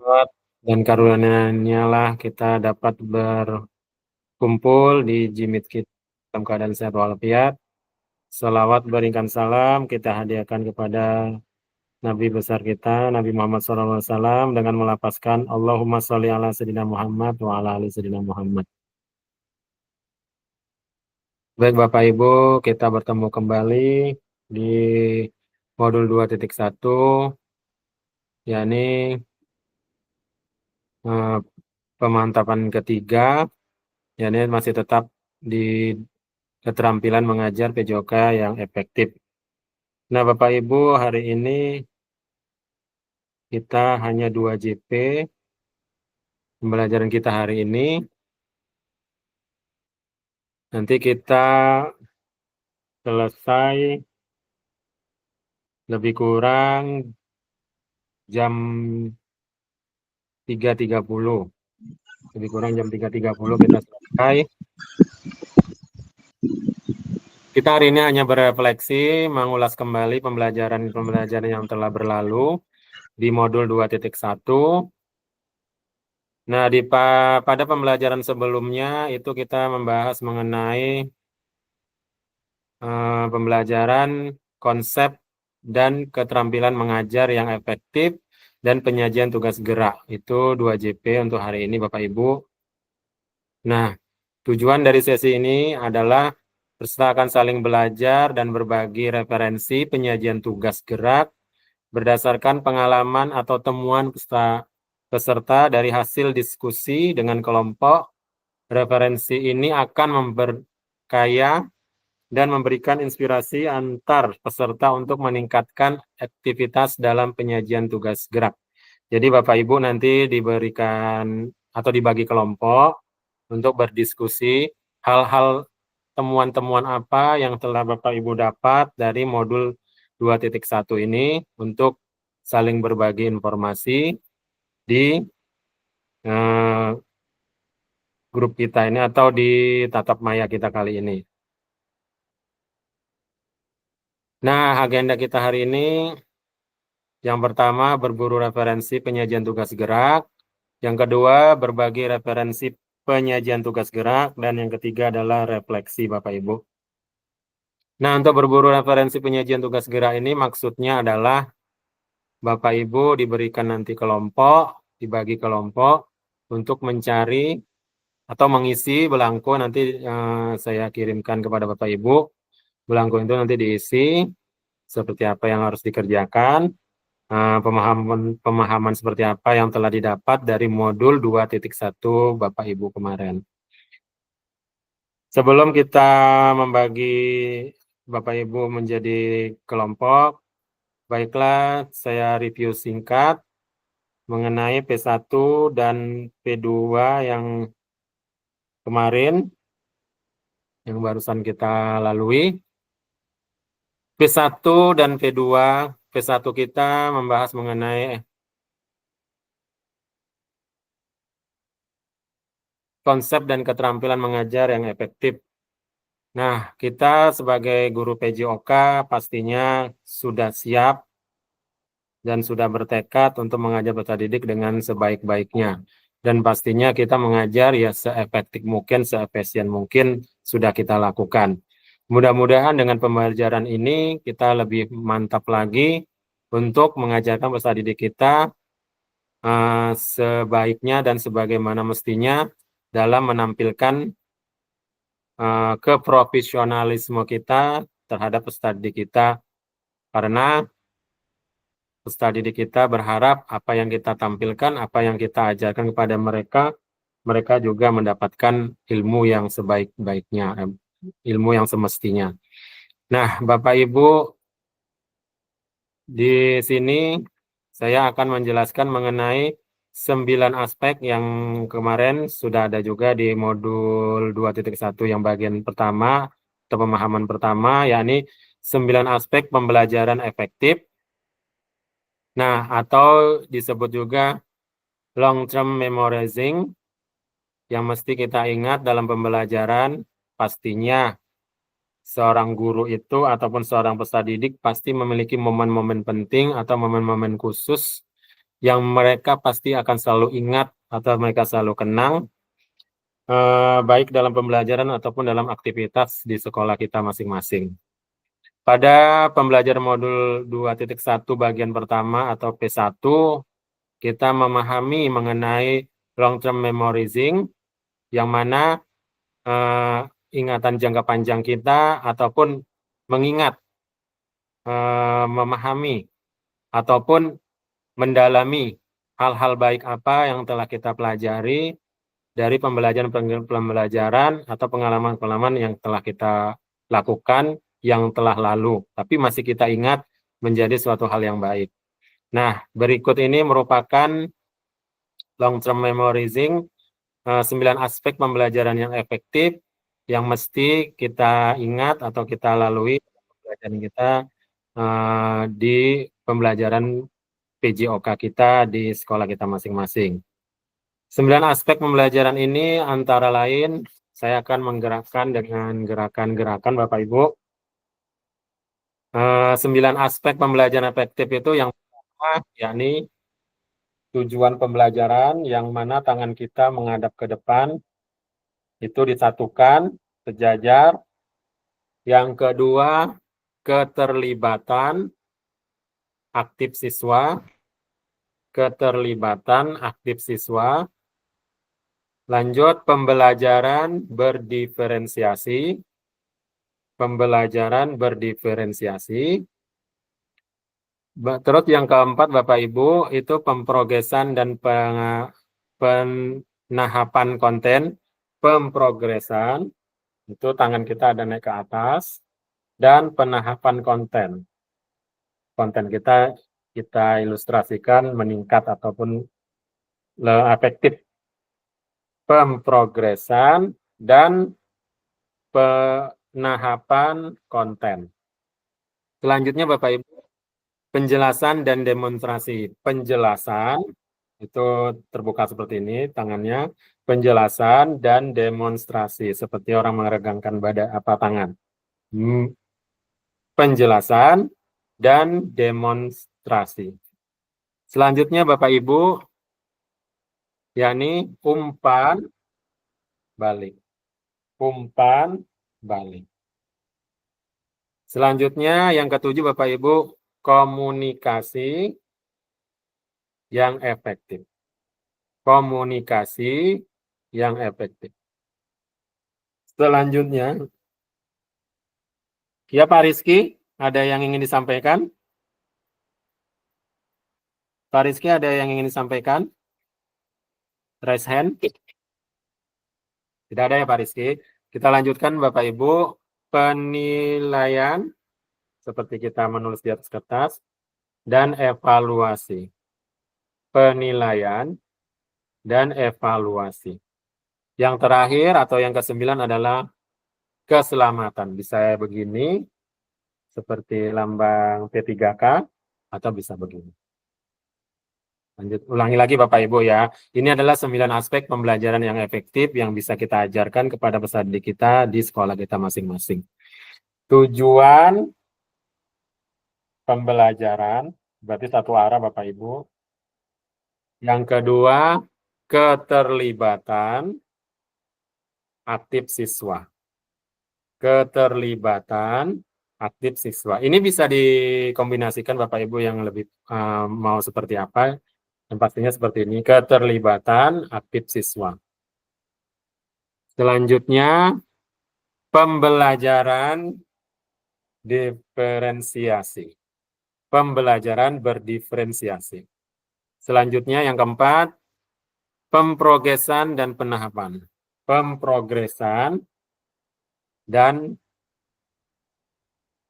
rahmat dan karunia-Nya lah kita dapat berkumpul di jimit kita dalam keadaan sehat walafiat. Salawat beringkan salam kita hadiahkan kepada Nabi besar kita, Nabi Muhammad SAW dengan melafazkan Allahumma sholli ala Sayyidina Muhammad wa ala ali Sayyidina Muhammad. Baik Bapak Ibu, kita bertemu kembali di modul 2.1, yakni pemantapan ketiga, yakni masih tetap di keterampilan mengajar PJOK yang efektif. Nah Bapak Ibu, hari ini kita hanya 2 JP pembelajaran kita hari ini. Nanti kita selesai lebih kurang jam 3.30. Lebih kurang jam 3.30 kita selesai. Kita hari ini hanya berefleksi, mengulas kembali pembelajaran yang telah berlalu di modul 2.1. Nah, pada pembelajaran sebelumnya itu kita membahas mengenai pembelajaran konsep dan keterampilan mengajar yang efektif dan penyajian tugas gerak. Itu 2 JP untuk hari ini Bapak Ibu. Nah, tujuan dari sesi ini adalah peserta akan saling belajar dan berbagi referensi penyajian tugas gerak berdasarkan pengalaman atau temuan peserta dari hasil diskusi dengan kelompok. Referensi ini akan memperkaya dan memberikan inspirasi antar peserta untuk meningkatkan aktivitas dalam penyajian tugas gerak. Jadi Bapak Ibu nanti diberikan atau dibagi kelompok untuk berdiskusi hal-hal temuan-temuan apa yang telah Bapak Ibu dapat dari modul 2.1 ini untuk saling berbagi informasi di grup kita ini atau di tatap maya kita kali ini. Nah, agenda kita hari ini yang pertama berburu referensi penyajian tugas gerak, yang kedua berbagi referensi penyajian tugas gerak, dan yang ketiga adalah refleksi Bapak Ibu. Nah, untuk berburu referensi penyajian tugas gerak ini maksudnya adalah Bapak Ibu diberikan nanti kelompok, dibagi kelompok untuk mencari atau mengisi belangko nanti saya kirimkan kepada Bapak Ibu. Belangko itu nanti diisi seperti apa yang harus dikerjakan, pemahaman seperti apa yang telah didapat dari modul 2.1 Bapak Ibu kemarin. Sebelum kita membagi Bapak Ibu menjadi kelompok, baiklah saya review singkat mengenai P1 dan P2 yang kemarin, yang barusan kita lalui. P1 dan P2, P1 kita membahas mengenai konsep dan keterampilan mengajar yang efektif. Nah, kita sebagai guru PJOK pastinya sudah siap dan sudah bertekad untuk mengajar peserta didik dengan sebaik-baiknya. Dan pastinya kita mengajar ya seefektif mungkin, seefisien mungkin sudah kita lakukan. Mudah-mudahan dengan pembelajaran ini kita lebih mantap lagi untuk mengajarkan peserta didik kita sebaiknya dan sebagaimana mestinya dalam menampilkan keprofesionalisme kita terhadap peserta didik kita, karena peserta didik kita berharap apa yang kita tampilkan, apa yang kita ajarkan kepada mereka, mereka juga mendapatkan ilmu yang sebaik-baiknya, ilmu yang semestinya. Nah, Bapak Ibu, di sini saya akan menjelaskan mengenai 9 aspek yang kemarin sudah ada juga di modul 2.1 yang bagian pertama atau pemahaman pertama, yakni 9 aspek pembelajaran efektif. Nah, atau disebut juga long term memorizing, yang mesti kita ingat dalam pembelajaran. Pastinya seorang guru itu ataupun seorang peserta didik pasti memiliki momen-momen penting atau momen-momen khusus yang mereka pasti akan selalu ingat atau mereka selalu kenang, baik dalam pembelajaran ataupun dalam aktivitas di sekolah kita masing-masing. Pada pembelajaran modul 2.1 bagian pertama atau P1, kita memahami mengenai long term memorizing, yang mana ingatan jangka panjang kita ataupun mengingat, memahami ataupun mendalami hal-hal baik apa yang telah kita pelajari dari pembelajaran atau pengalaman-pengalaman yang telah kita lakukan yang telah lalu, tapi masih kita ingat menjadi suatu hal yang baik. Nah, berikut ini merupakan long term memorizing, 9 aspek pembelajaran yang efektif yang mesti kita ingat atau kita lalui pembelajaran kita di pembelajaran PJOK kita di sekolah kita masing-masing. 9 aspek pembelajaran ini antara lain saya akan menggerakkan dengan gerakan-gerakan Bapak Ibu. 9 aspek pembelajaran efektif itu yang pertama yakni tujuan pembelajaran, yang mana tangan kita menghadap ke depan, itu disatukan, sejajar. Yang kedua, keterlibatan aktif siswa. Keterlibatan aktif siswa. Lanjut, pembelajaran berdiferensiasi. Pembelajaran berdiferensiasi. Terus yang keempat, Bapak Ibu, itu pemprogesan dan penahapan konten. Pemprogesan, itu tangan kita ada naik ke atas. Dan penahapan konten. Konten kita ilustrasikan meningkat ataupun efektif. Pemprogesan dan penahapan konten. Selanjutnya Bapak Ibu, penjelasan dan demonstrasi. Penjelasan itu terbuka seperti ini tangannya. Penjelasan dan demonstrasi seperti orang meregangkan tangan. Penjelasan dan demonstrasi. Selanjutnya Bapak Ibu, yakni umpan balik. Umpan balik. Selanjutnya yang ketujuh Bapak Ibu, komunikasi yang efektif. Komunikasi yang efektif. Selanjutnya, ya Pak Rizky, ada yang ingin disampaikan? Pak Rizky, ada yang ingin disampaikan? Raise hand. Tidak ada ya Pak Rizky. Kita lanjutkan Bapak Ibu, penilaian seperti kita menulis di atas kertas dan evaluasi. Penilaian dan evaluasi. Yang terakhir atau yang ke-9 adalah keselamatan. Bisa begini, seperti lambang P3K, atau bisa begini. Lanjut, ulangi lagi Bapak Ibu ya. Ini adalah 9 aspek pembelajaran yang efektif yang bisa kita ajarkan kepada peserta didik kita di sekolah kita masing-masing. Tujuan pembelajaran, berarti satu arah Bapak Ibu. Yang kedua, keterlibatan aktif siswa. Keterlibatan aktif siswa. Ini bisa dikombinasikan Bapak Ibu yang lebih mau seperti apa. Yang pastinya seperti ini, keterlibatan aktif siswa. Selanjutnya, pembelajaran diferensiasi. Pembelajaran berdiferensiasi. Selanjutnya yang keempat, pemprogesan dan penahapan. Pemprogesan dan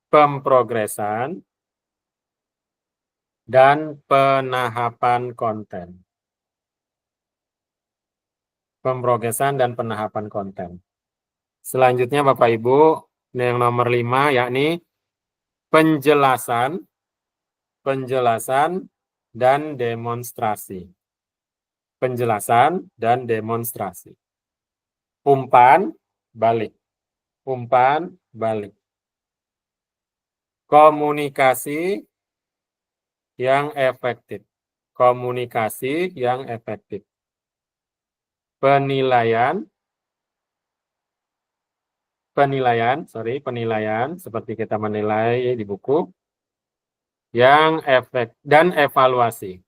pemprogesan dan penahapan konten. Pemprogesan dan penahapan konten. Selanjutnya Bapak Ibu, yang nomor 5 yakni penjelasan, penjelasan dan demonstrasi. Penjelasan dan demonstrasi. Umpan balik. Umpan balik. Komunikasi yang efektif. komunikasi yang efektif. Penilaian seperti kita menilai di buku yang dan evaluasi.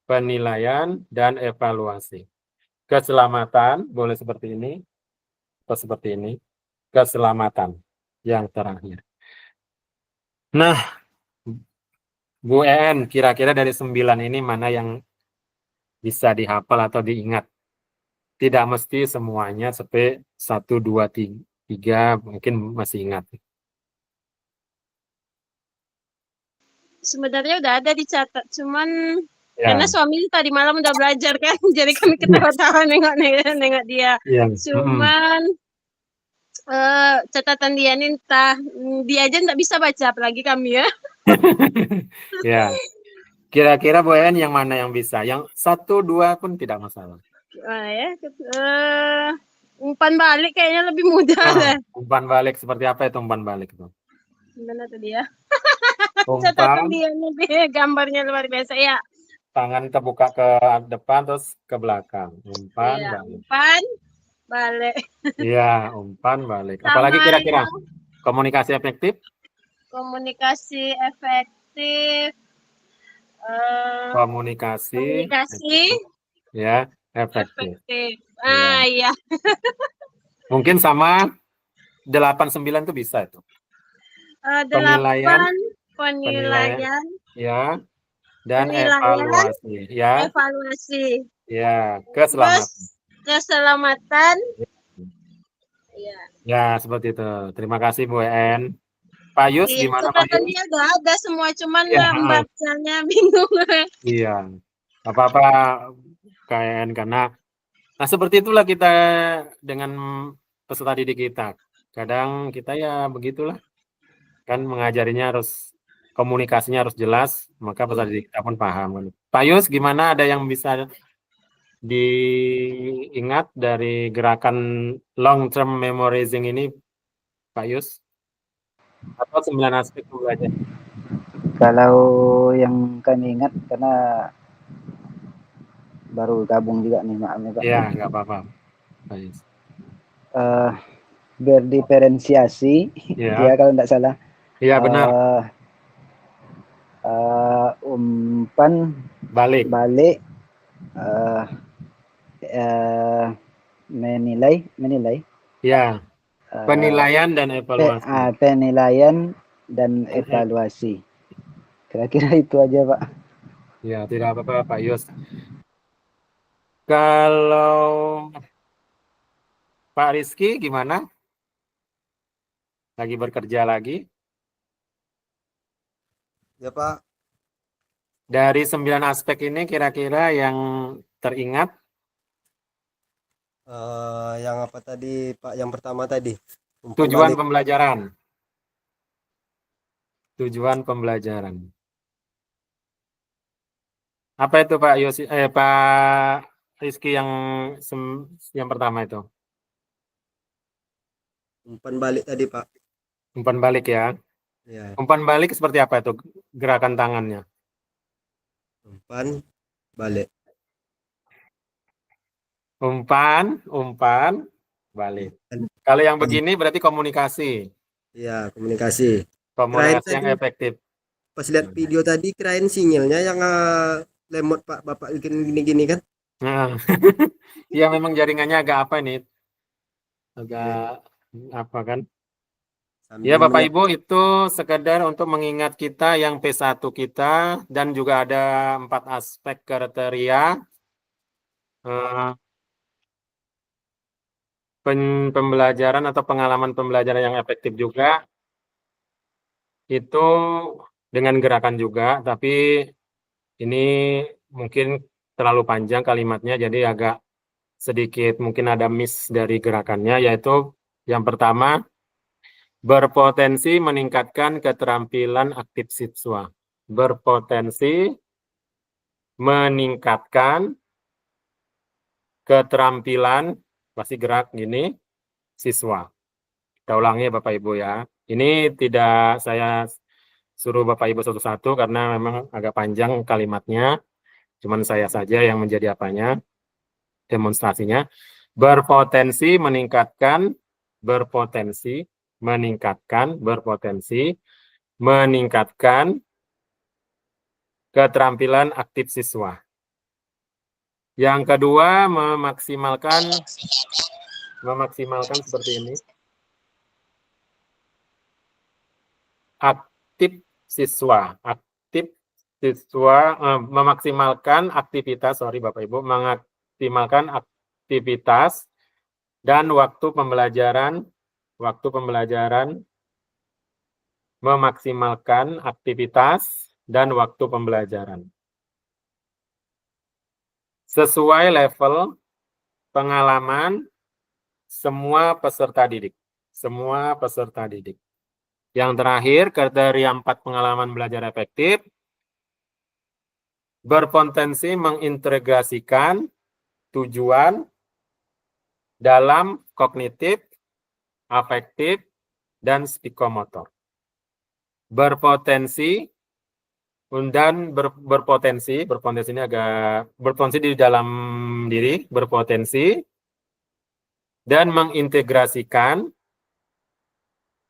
Penilaian dan evaluasi. Keselamatan boleh seperti ini atau seperti ini. Keselamatan yang terakhir. Nah, Bu En, kira-kira dari 9 ini mana yang bisa dihafal atau diingat? Tidak mesti semuanya sampai 1, 2, 3 mungkin masih ingat. Sebenarnya udah ada dicatat, cuman Ya. karena suami tadi malam udah belajar kan, jadi kami ketawa-tawa nengok dia. Ya. Cuman catatan dia nih entah dia aja nggak bisa baca, apalagi kami ya. Ya. Kira-kira Bu En yang mana yang bisa? Yang 1, 2 pun tidak masalah. Ya, umpan balik kayaknya lebih mudah deh. Umpan balik seperti apa itu umpan balik itu? Gimana tuh dia? Umpan, catatan dia nih gambarnya luar biasa ya. Tangan terbuka ke depan terus ke belakang. Umpan ya, balik. Umpan balik. Iya, umpan balik. Sama Apalagi kira-kira? Komunikasi efektif? Komunikasi efektif. Komunikasi efektif. Ya, efektif. Iya. Mungkin sama 8, 9 tuh bisa itu. Penilaian. Ya. Dan evaluasi. Ya. Evaluasi. Ya, keselamatan. Keselamatan. Ya, seperti itu. Terima kasih Bu En. Pak Yus gimana Pak Yus? Dia udah ada semua, cuman bacanya bingung. Iya. Apa-apa KN karena seperti itulah kita dengan peserta didik kita. Kadang kita ya begitulah. Kan mengajarinya harus komunikasinya harus jelas, maka peserta didik kita pun paham. Pak Yus gimana, ada yang bisa diingat dari gerakan long term memorizing ini Pak Yus? Atau 9 aspek pembelajaran? Kalau yang kami ingat, karena baru gabung juga nih, maaf nih Pak. Iya, nggak apa-apa Pak Yus. Berdiferensiasi, ya kalau tidak salah. Iya benar. Umpan balik, menilai. Ya. Penilaian dan evaluasi. Penilaian dan evaluasi. Kira-kira itu aja Pak. Ya, tidak apa-apa Pak Yus. Kalau Pak Rizky gimana? Lagi bekerja lagi? Ya Pak. Dari 9 aspek ini kira-kira yang teringat? Yang apa tadi Pak? Yang pertama tadi. Tujuan pembelajaran. Tujuan pembelajaran. Apa itu Pak Yosi? Pak Rizky yang pertama itu? Umpan balik tadi Pak. Umpan balik ya. Ya. Umpan balik seperti apa itu gerakan tangannya? Umpan balik. Umpan balik. Kalau yang begini berarti komunikasi. Iya, komunikasi. Komunikasi yang efektif. Pas lihat video tadi kirain sinyalnya yang lemot Pak, Bapak bikin gini-gini kan? Nah, ya memang jaringannya agak apa nih? Agak apa kan? Ya Bapak Ibu, itu sekedar untuk mengingat kita yang P1 kita, dan juga ada 4 aspek kriteria pembelajaran atau pengalaman pembelajaran yang efektif juga. Itu dengan gerakan juga, tapi ini mungkin terlalu panjang kalimatnya, jadi agak sedikit mungkin ada miss dari gerakannya, yaitu yang pertama, berpotensi meningkatkan keterampilan aktif siswa. Berpotensi meningkatkan keterampilan, pasti gerak gini, siswa. Kita ulangi Bapak Ibu ya. Ini tidak saya suruh Bapak Ibu satu-satu karena memang agak panjang kalimatnya. Cuman saya saja yang menjadi apanya, demonstrasinya. Berpotensi meningkatkan keterampilan aktif siswa. Yang kedua, memaksimalkan seperti ini. Aktif siswa, memaksimalkan aktivitas, Bapak Ibu, memaksimalkan aktivitas dan waktu pembelajaran, memaksimalkan aktivitas dan waktu pembelajaran. Sesuai level pengalaman semua peserta didik. Yang terakhir, kriteria 4 pengalaman belajar efektif, berpotensi mengintegrasikan tujuan dalam kognitif, afektif, dan psikomotor. Berpotensi di dalam diri, dan mengintegrasikan,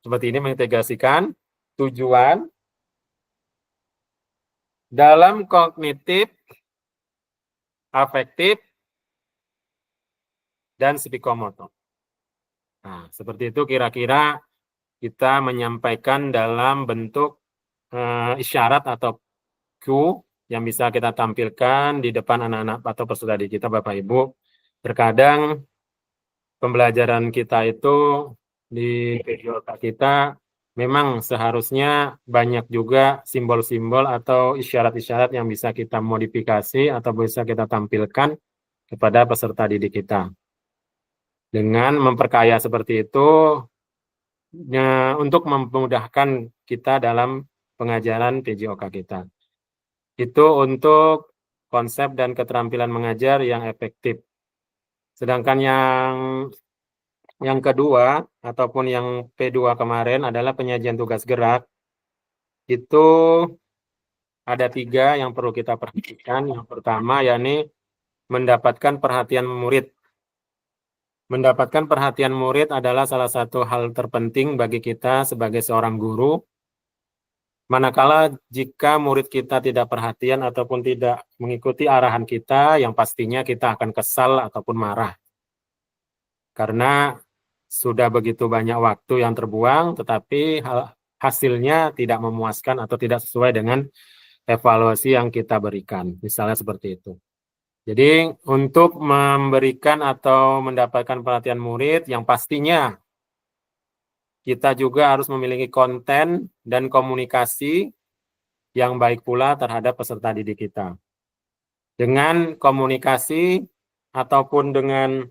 seperti ini, mengintegrasikan tujuan dalam kognitif, afektif, dan psikomotor. Nah, seperti itu kira-kira kita menyampaikan dalam bentuk isyarat atau cue yang bisa kita tampilkan di depan anak-anak atau peserta didik kita, Bapak Ibu. Terkadang pembelajaran kita itu di video kita memang seharusnya banyak juga simbol-simbol atau isyarat-isyarat yang bisa kita modifikasi atau bisa kita tampilkan kepada peserta didik kita. Dengan memperkaya seperti itu, untuk memudahkan kita dalam pengajaran PJOK kita. Itu untuk konsep dan keterampilan mengajar yang efektif. Sedangkan yang kedua, ataupun yang P2 kemarin adalah penyajian tugas gerak. Itu ada 3 yang perlu kita perhatikan. Yang pertama, yakni mendapatkan perhatian murid. Mendapatkan perhatian murid adalah salah satu hal terpenting bagi kita sebagai seorang guru. Manakala jika murid kita tidak perhatian ataupun tidak mengikuti arahan kita, yang pastinya kita akan kesal ataupun marah. Karena sudah begitu banyak waktu yang terbuang, tetapi hasilnya tidak memuaskan atau tidak sesuai dengan evaluasi yang kita berikan. Misalnya seperti itu. Jadi untuk memberikan atau mendapatkan perhatian murid, yang pastinya kita juga harus memiliki konten dan komunikasi yang baik pula terhadap peserta didik kita. Dengan komunikasi ataupun dengan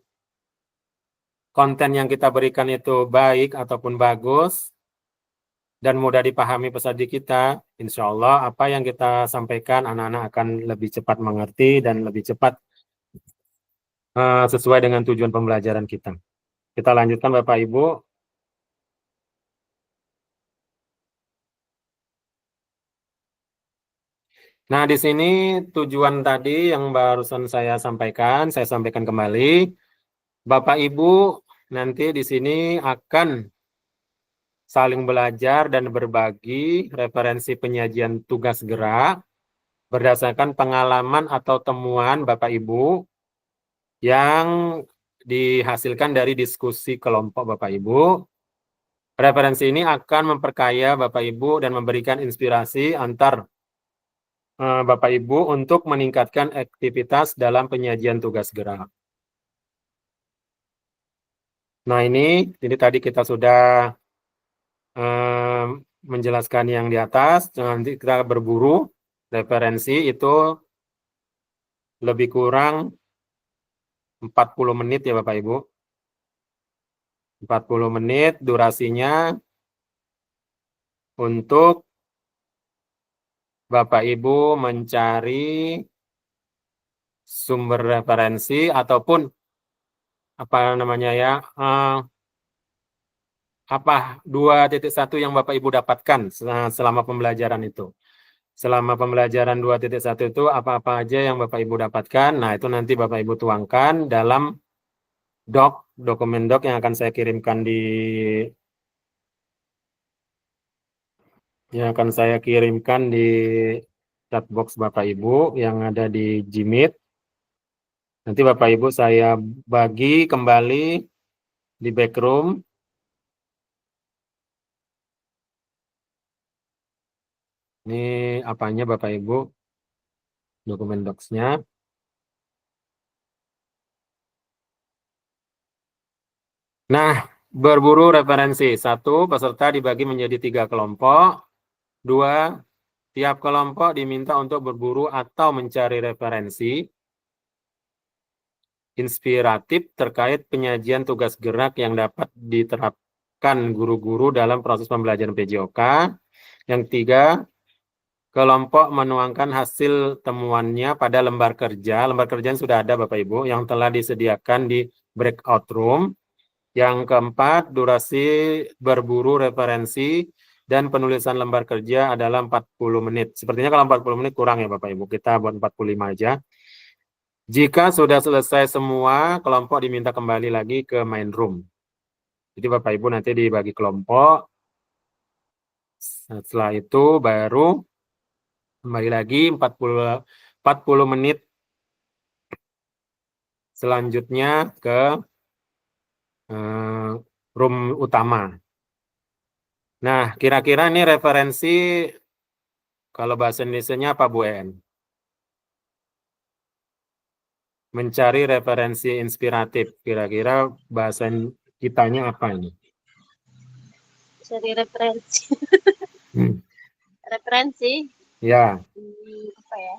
konten yang kita berikan itu baik ataupun bagus dan mudah dipahami peserta didik kita, insya Allah apa yang kita sampaikan anak-anak akan lebih cepat mengerti dan lebih cepat sesuai dengan tujuan pembelajaran kita. Kita lanjutkan Bapak Ibu. Nah, di sini tujuan tadi yang barusan saya sampaikan kembali. Bapak Ibu nanti di sini akan saling belajar dan berbagi referensi penyajian tugas gerak berdasarkan pengalaman atau temuan Bapak Ibu yang dihasilkan dari diskusi kelompok Bapak Ibu. Referensi ini akan memperkaya Bapak Ibu dan memberikan inspirasi antar Bapak Ibu untuk meningkatkan aktivitas dalam penyajian tugas gerak. Nah, ini tadi kita sudah menjelaskan yang di atas. Nanti kita berburu referensi itu lebih kurang 40 menit ya Bapak Ibu. 40 menit durasinya untuk Bapak Ibu mencari sumber referensi ataupun apa namanya ya, 2.1 yang Bapak Ibu dapatkan selama pembelajaran itu. selama pembelajaran 2.1 itu apa-apa aja yang Bapak Ibu dapatkan. Nah, itu nanti Bapak Ibu tuangkan dalam dokumen doc yang akan saya kirimkan di chat box Bapak Ibu yang ada di Gmeet. Nanti Bapak Ibu saya bagi kembali di backroom. Ini apanya Bapak Ibu? Dokumen docs-nya. Nah, berburu referensi. 1, peserta dibagi menjadi 3 kelompok. 2, tiap kelompok diminta untuk berburu atau mencari referensi inspiratif terkait penyajian tugas gerak yang dapat diterapkan guru-guru dalam proses pembelajaran PJOK. Yang 3, kelompok menuangkan hasil temuannya pada lembar kerja. Lembar kerja yang sudah ada Bapak Ibu yang telah disediakan di breakout room. Yang keempat, durasi berburu referensi dan penulisan lembar kerja adalah 40 menit. Sepertinya kalau 40 menit kurang ya Bapak Ibu, kita buat 45 aja. Jika sudah selesai semua, kelompok diminta kembali lagi ke main room. Jadi Bapak Ibu nanti dibagi kelompok. Setelah itu baru kembali lagi 40 menit selanjutnya ke room utama. Nah, kira-kira ini referensi kalau bahasa Indonesianya apa Bu En? Mencari referensi inspiratif. Kira-kira bahasa kitanya apa ini? Cari referensi. Hmm. Referensi. Ya. Apa ya?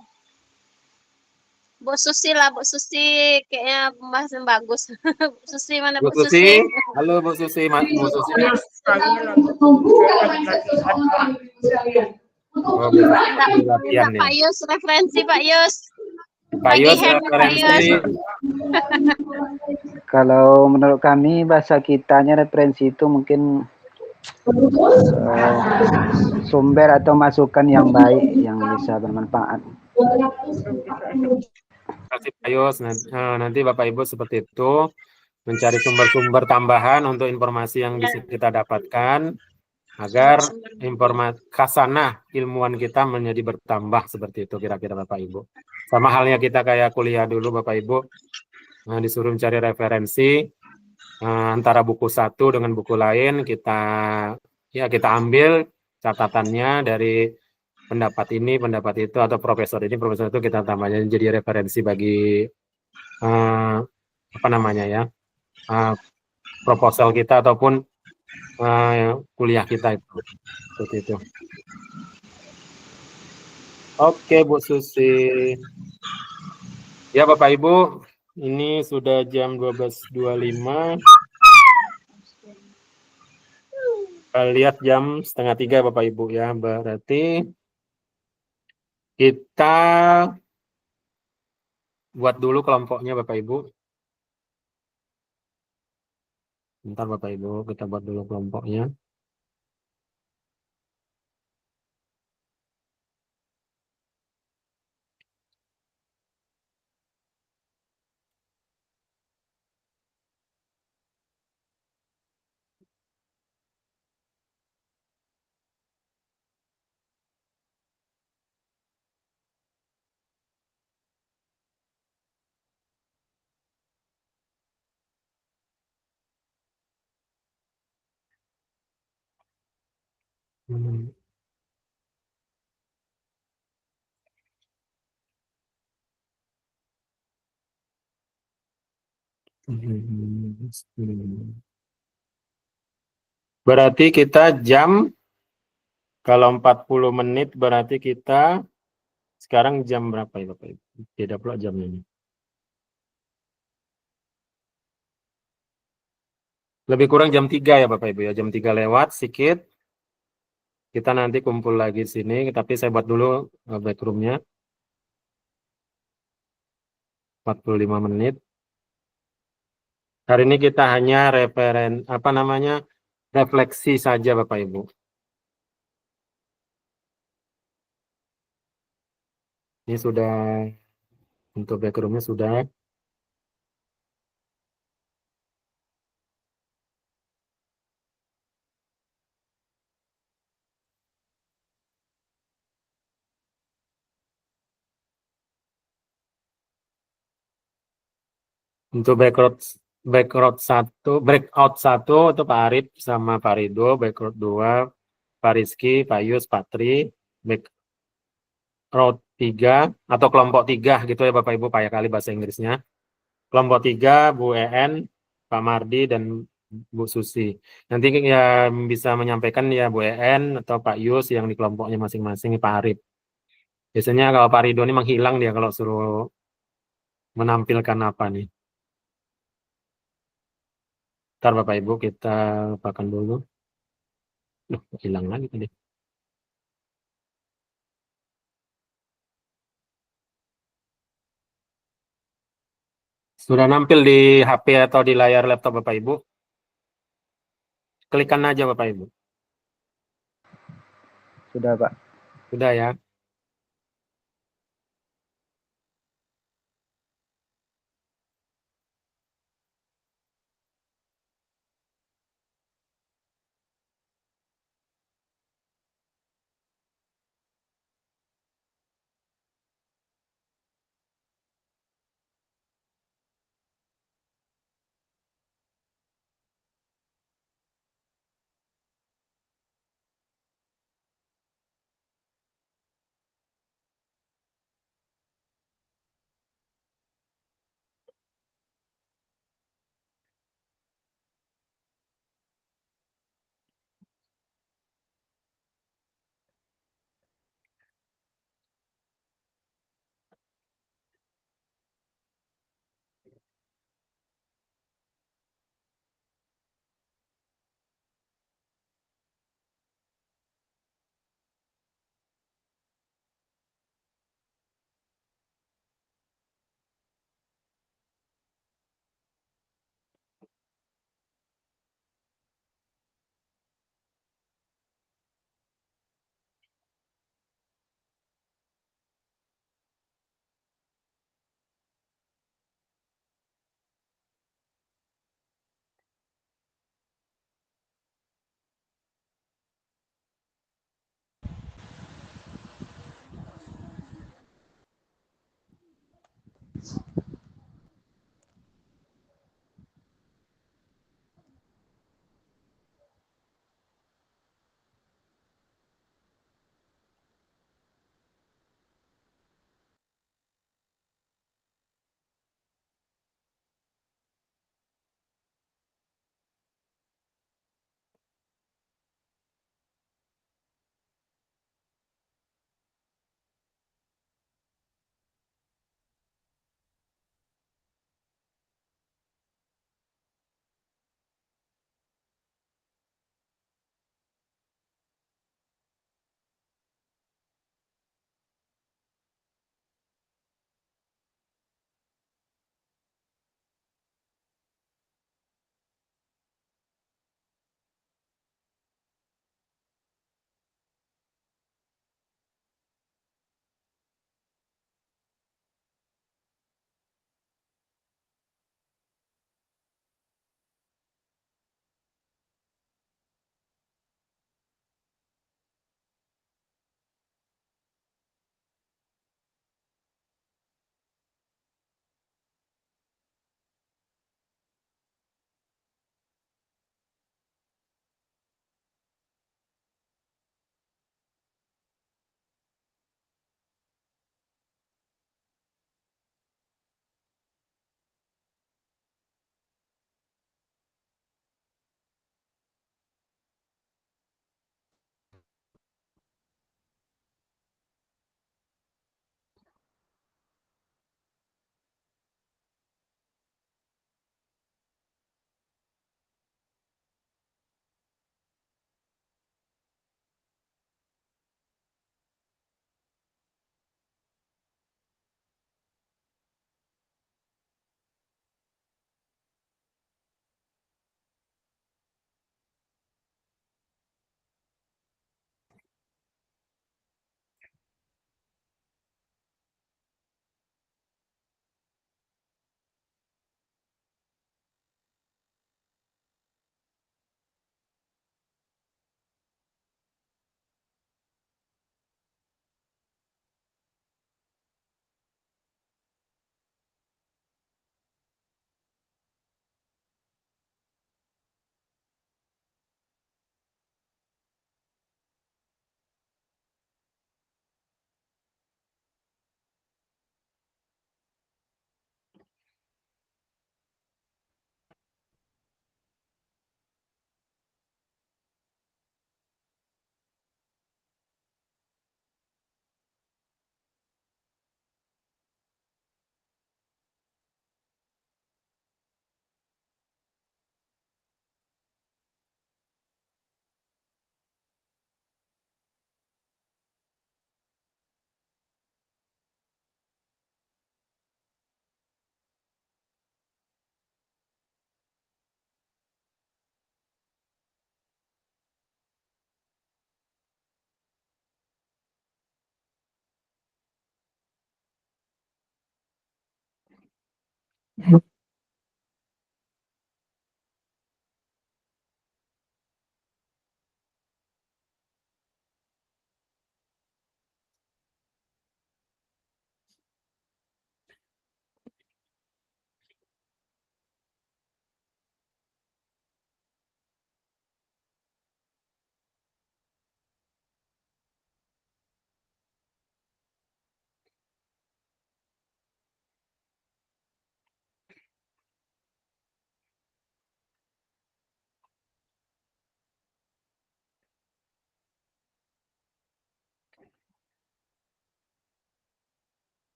Bu Susi lah, Bu Susi kayaknya pembahasan bagus. Bu Susi mana Bu Susi? Halo Bu Susi, Bu Susi. Oh, minta Pak Yus referensi Pak Yus. Pak Yus referensi. Kalau menurut kami bahasa kitanya referensi itu mungkin sumber atau masukan yang baik yang bisa bermanfaat. Kasih Pak Yus, nanti Bapak Ibu seperti itu mencari sumber-sumber tambahan untuk informasi yang bisa kita dapatkan agar informasi khasanah ilmuwan kita menjadi bertambah seperti itu kira-kira Bapak Ibu. Sama halnya kita kayak kuliah dulu Bapak Ibu, disuruh mencari referensi antara buku satu dengan buku lain, kita ambil catatannya dari pendapat ini, pendapat itu, atau profesor ini, profesor itu kita tambahnya jadi referensi bagi apa namanya ya, proposal kita ataupun kuliah kita itu. Seperti itu. Oke Bu Susi. Ya Bapak Ibu, ini sudah jam 12.25. Lihat jam 2:30 Bapak Ibu ya, berarti kita buat dulu kelompoknya Bapak Ibu. Bentar Bapak Ibu, kita buat dulu kelompoknya. Berarti kita kalau 40 menit berarti kita sekarang jam berapa ya Bapak Ibu? Beda pula jamnya ini. Lebih kurang jam 3 ya Bapak Ibu ya, jam 3 lewat sedikit. Kita nanti kumpul lagi di sini, tapi saya buat dulu backroomnya. 45 menit. Hari ini kita hanya refleksi saja Bapak Ibu. Ini sudah untuk backgroundnya sudah. Untuk breakout satu itu Pak Arif sama Pak Ridho, backroad 2 Pak Rizky, Pak Yus, Pak Tri, backroad 3 atau kelompok 3 gitu ya Bapak Ibu, payah kali bahasa Inggrisnya. Kelompok 3 Bu EN, Pak Mardi dan Bu Susi. Nanti ya bisa menyampaikan ya Bu EN atau Pak Yus yang di kelompoknya masing-masing Pak Arif. Biasanya kalau Pak Ridho ini menghilang dia kalau suruh menampilkan apa nih. Ntar Bapak Ibu kita lupakan dulu. Loh, hilang lagi tadi. Sudah nampil di HP atau di layar laptop Bapak Ibu? Klikkan aja Bapak Ibu. Sudah, Pak. Sudah ya.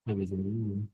Habis ini.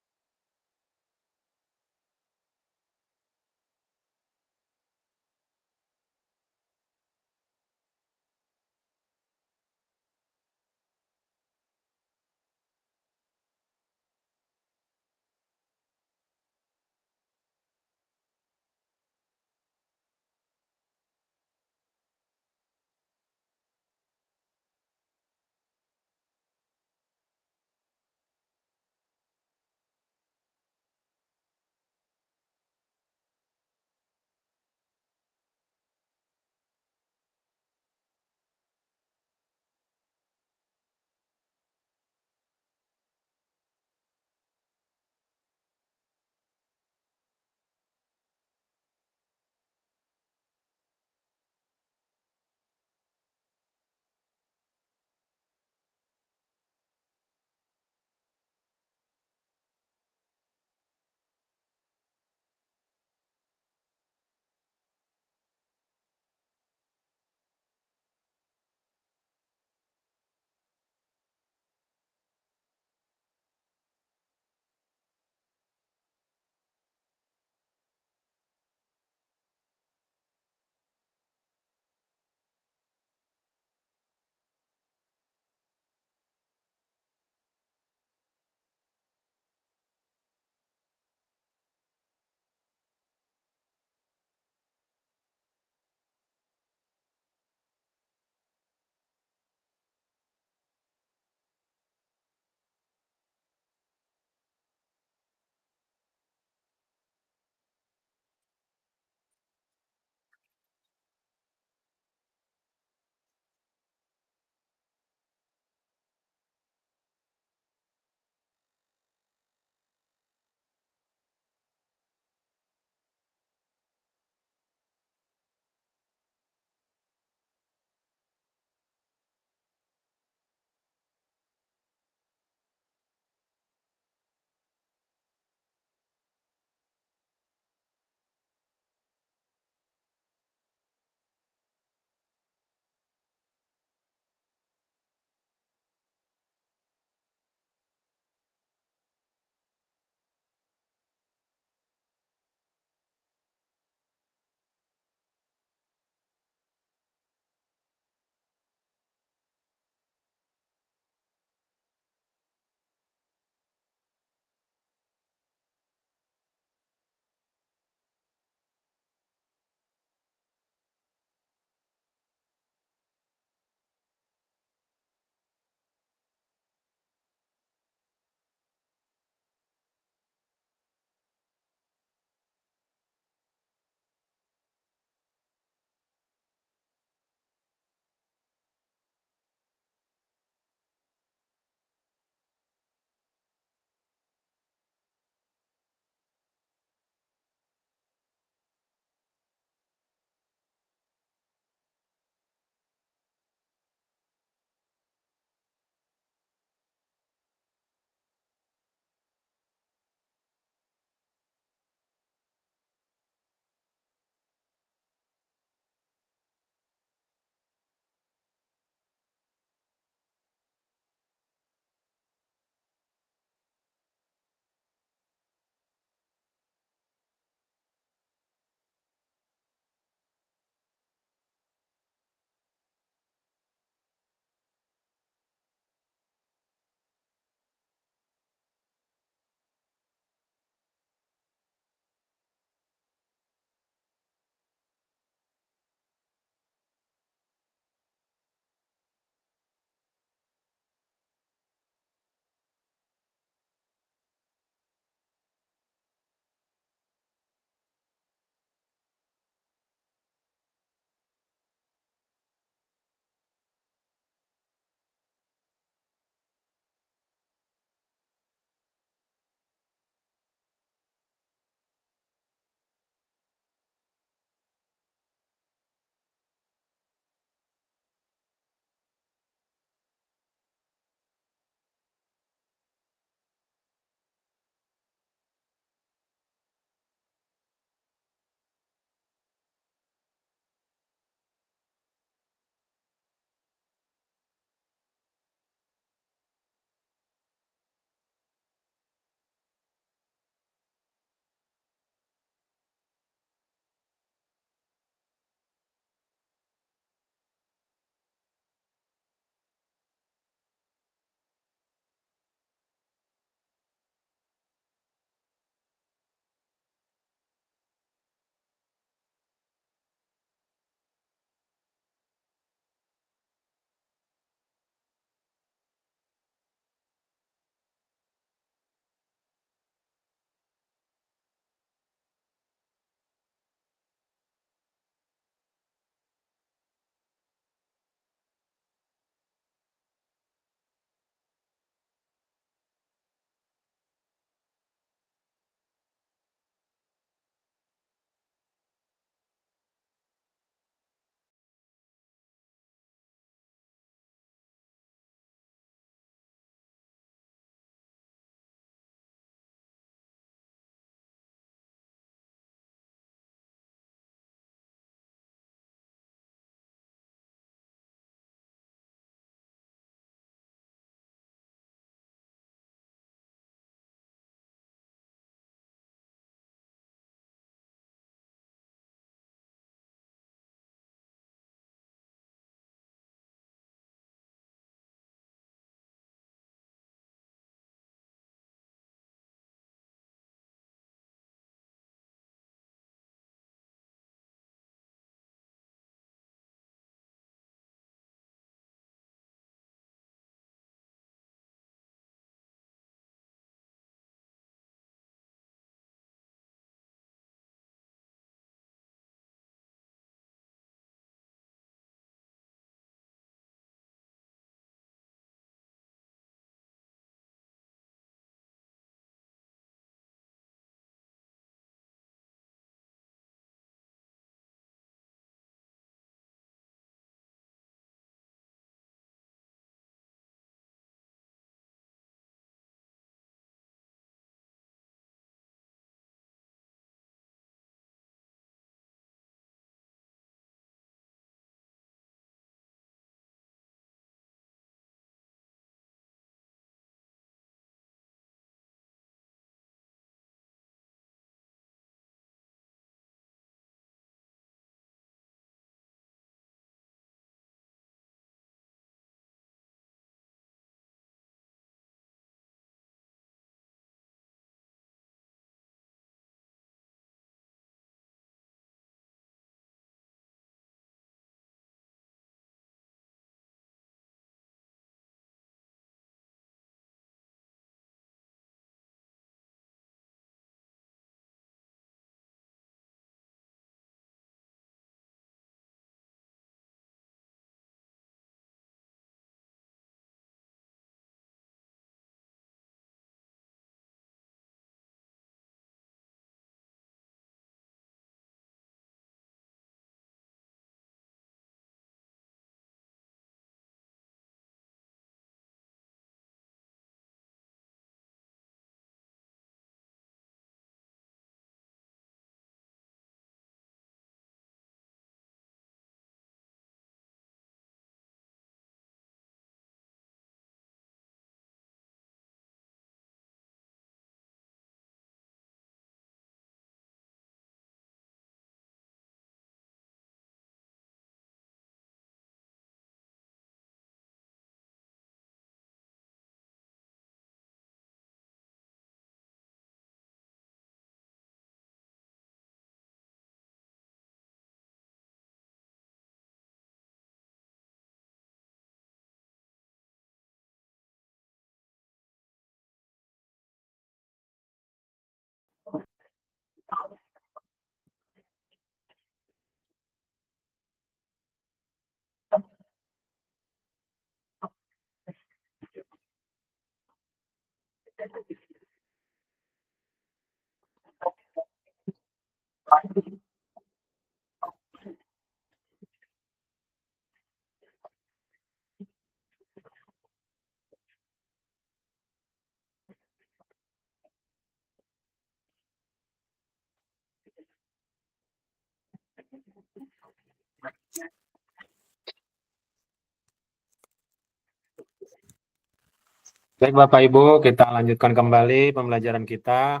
Baik Bapak Ibu, kita lanjutkan kembali pembelajaran kita.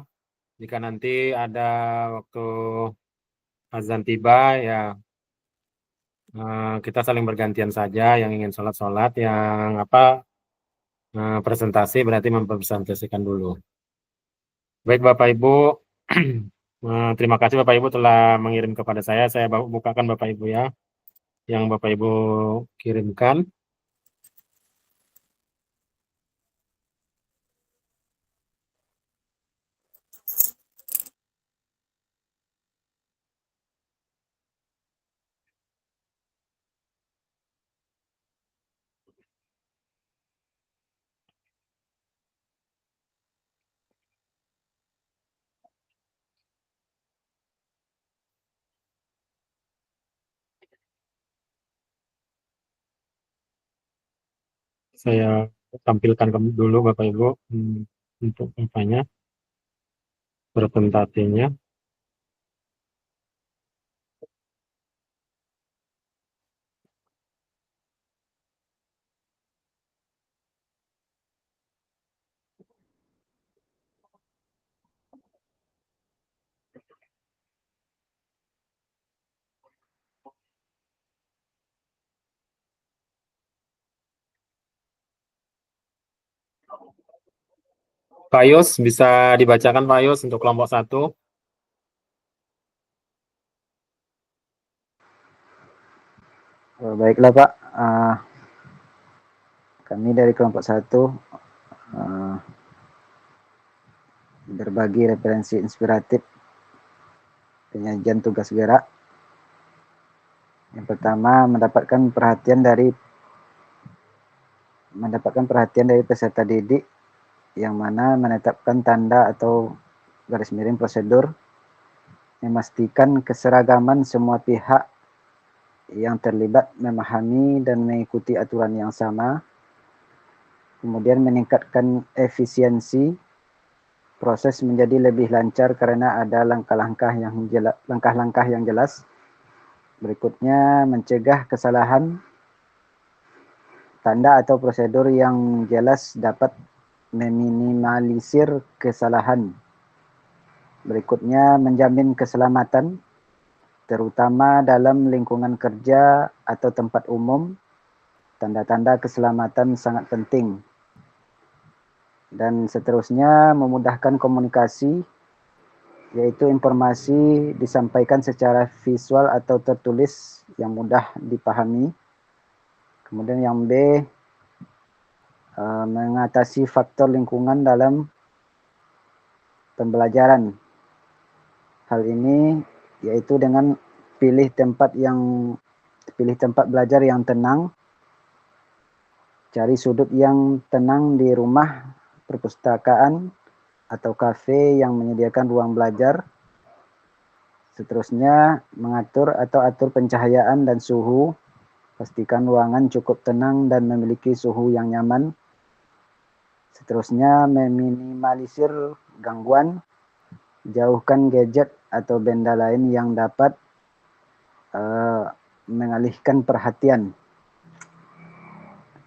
Jika nanti ada waktu azan tiba, ya kita saling bergantian saja. Yang ingin sholat, yang presentasi berarti mempresentasikan dulu. Baik Bapak Ibu, terima kasih Bapak Ibu telah mengirim kepada saya. Saya bukakan Bapak Ibu ya, yang Bapak Ibu kirimkan. Saya tampilkan dulu Bapak Ibu untuk presentasinya. Pak Yus, bisa dibacakan Pak Yus untuk kelompok 1. Baiklah Pak, kami dari kelompok 1 berbagi referensi inspiratif penyajian tugas gerak. Yang pertama, mendapatkan perhatian dari peserta didik, yang mana menetapkan tanda atau garis miring prosedur, memastikan keseragaman semua pihak yang terlibat memahami dan mengikuti aturan yang sama, kemudian meningkatkan efisiensi proses menjadi lebih lancar karena ada langkah-langkah yang jelas. Berikutnya, mencegah kesalahan. Tanda atau prosedur yang jelas dapat meminimalisir kesalahan. Berikutnya, menjamin keselamatan, terutama dalam lingkungan kerja atau tempat umum. Tanda-tanda keselamatan sangat penting. Dan seterusnya, memudahkan komunikasi, yaitu informasi disampaikan secara visual atau tertulis yang mudah dipahami. Kemudian yang B, mengatasi faktor lingkungan dalam pembelajaran. Hal ini yaitu dengan pilih tempat belajar yang tenang, cari sudut yang tenang di rumah, perpustakaan, atau kafe yang menyediakan ruang belajar. Seterusnya, mengatur atau atur pencahayaan dan suhu. Pastikan ruangan cukup tenang dan memiliki suhu yang nyaman. Seterusnya, meminimalisir gangguan. Jauhkan gadget atau benda lain yang dapat mengalihkan perhatian.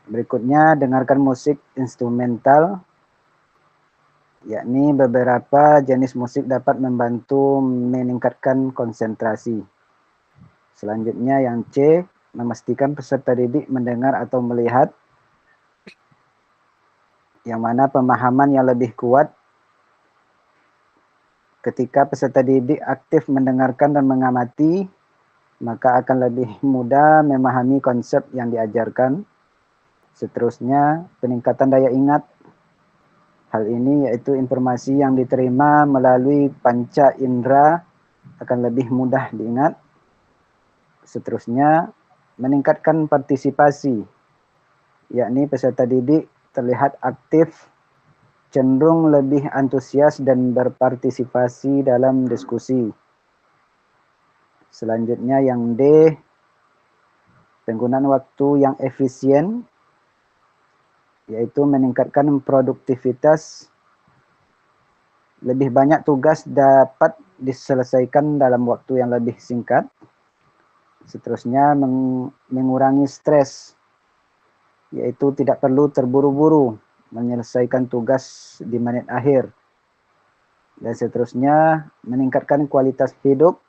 Berikutnya, dengarkan musik instrumental, yakni beberapa jenis musik dapat membantu meningkatkan konsentrasi. Selanjutnya yang C, memastikan peserta didik mendengar atau melihat, yang mana pemahaman yang lebih kuat ketika peserta didik aktif mendengarkan dan mengamati, maka akan lebih mudah memahami konsep yang diajarkan. Seterusnya, peningkatan daya ingat. Hal ini yaitu informasi yang diterima melalui panca indera akan lebih mudah diingat. Seterusnya, meningkatkan partisipasi, yakni peserta didik terlihat aktif cenderung lebih antusias dan berpartisipasi dalam diskusi. Selanjutnya yang D, penggunaan waktu yang efisien, yaitu meningkatkan produktivitas. Lebih banyak tugas dapat diselesaikan dalam waktu yang lebih singkat. Seterusnya mengurangi stres, yaitu tidak perlu terburu-buru menyelesaikan tugas di menit akhir. Dan seterusnya meningkatkan kualitas hidup,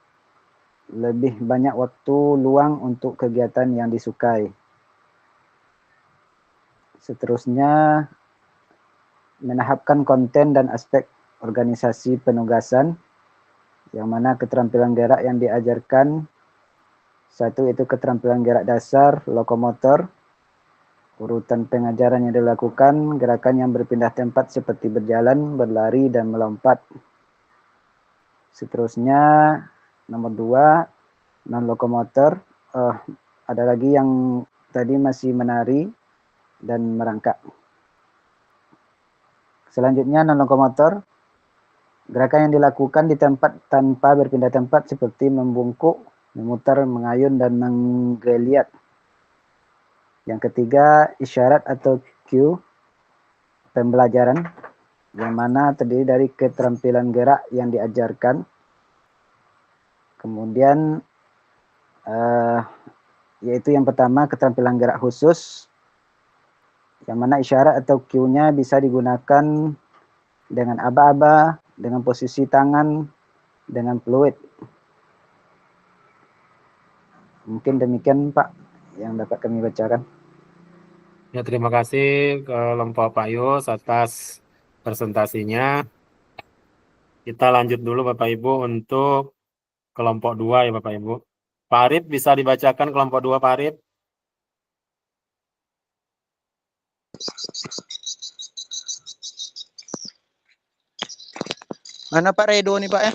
lebih banyak waktu luang untuk kegiatan yang disukai. Seterusnya menahapkan konten dan aspek organisasi penugasan, yang mana keterampilan gerak yang diajarkan, satu itu keterampilan gerak dasar, lokomotor. Urutan pengajaran yang dilakukan, gerakan yang berpindah tempat seperti berjalan, berlari, dan melompat. Seterusnya nomor 2, non-lokomotor. Ada lagi yang tadi masih menari dan merangkak. Selanjutnya non-lokomotor, gerakan yang dilakukan di tempat tanpa berpindah tempat seperti membungkuk, memutar, mengayun, dan menggeliat. Yang ketiga, isyarat atau cue pembelajaran, yang mana terdiri dari keterampilan gerak yang diajarkan. Kemudian yaitu yang pertama, keterampilan gerak khusus, yang mana isyarat atau cue-nya bisa digunakan dengan aba-aba, dengan posisi tangan, dengan fluid. Mungkin demikian Pak yang dapat kami bacakan. Ya, terima kasih kelompok Pak Yus atas presentasinya. Kita lanjut dulu Bapak Ibu untuk kelompok 2 ya Bapak Ibu. Pak Arif bisa dibacakan kelompok 2 Pak Arif? Mana Pak Redo nih Pak ya?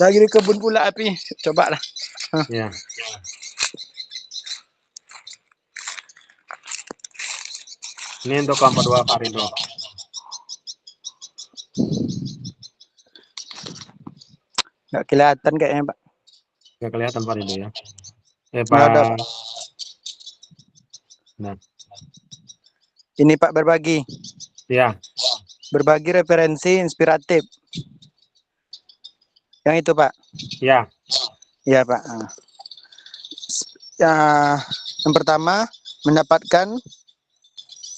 Lagi di kebun pula api. Coba lah. Ya. Ini untuk kelompok 2 Pak Ridho. Nggak kelihatan kayaknya Pak. Nggak kelihatan Pak Ridho ya. Nggak ada, Pak. Pak. Nah. Ini Pak berbagi. Ya. Berbagi referensi inspiratif. Yang itu Pak. Ya. Ya Pak. Ya, yang pertama mendapatkan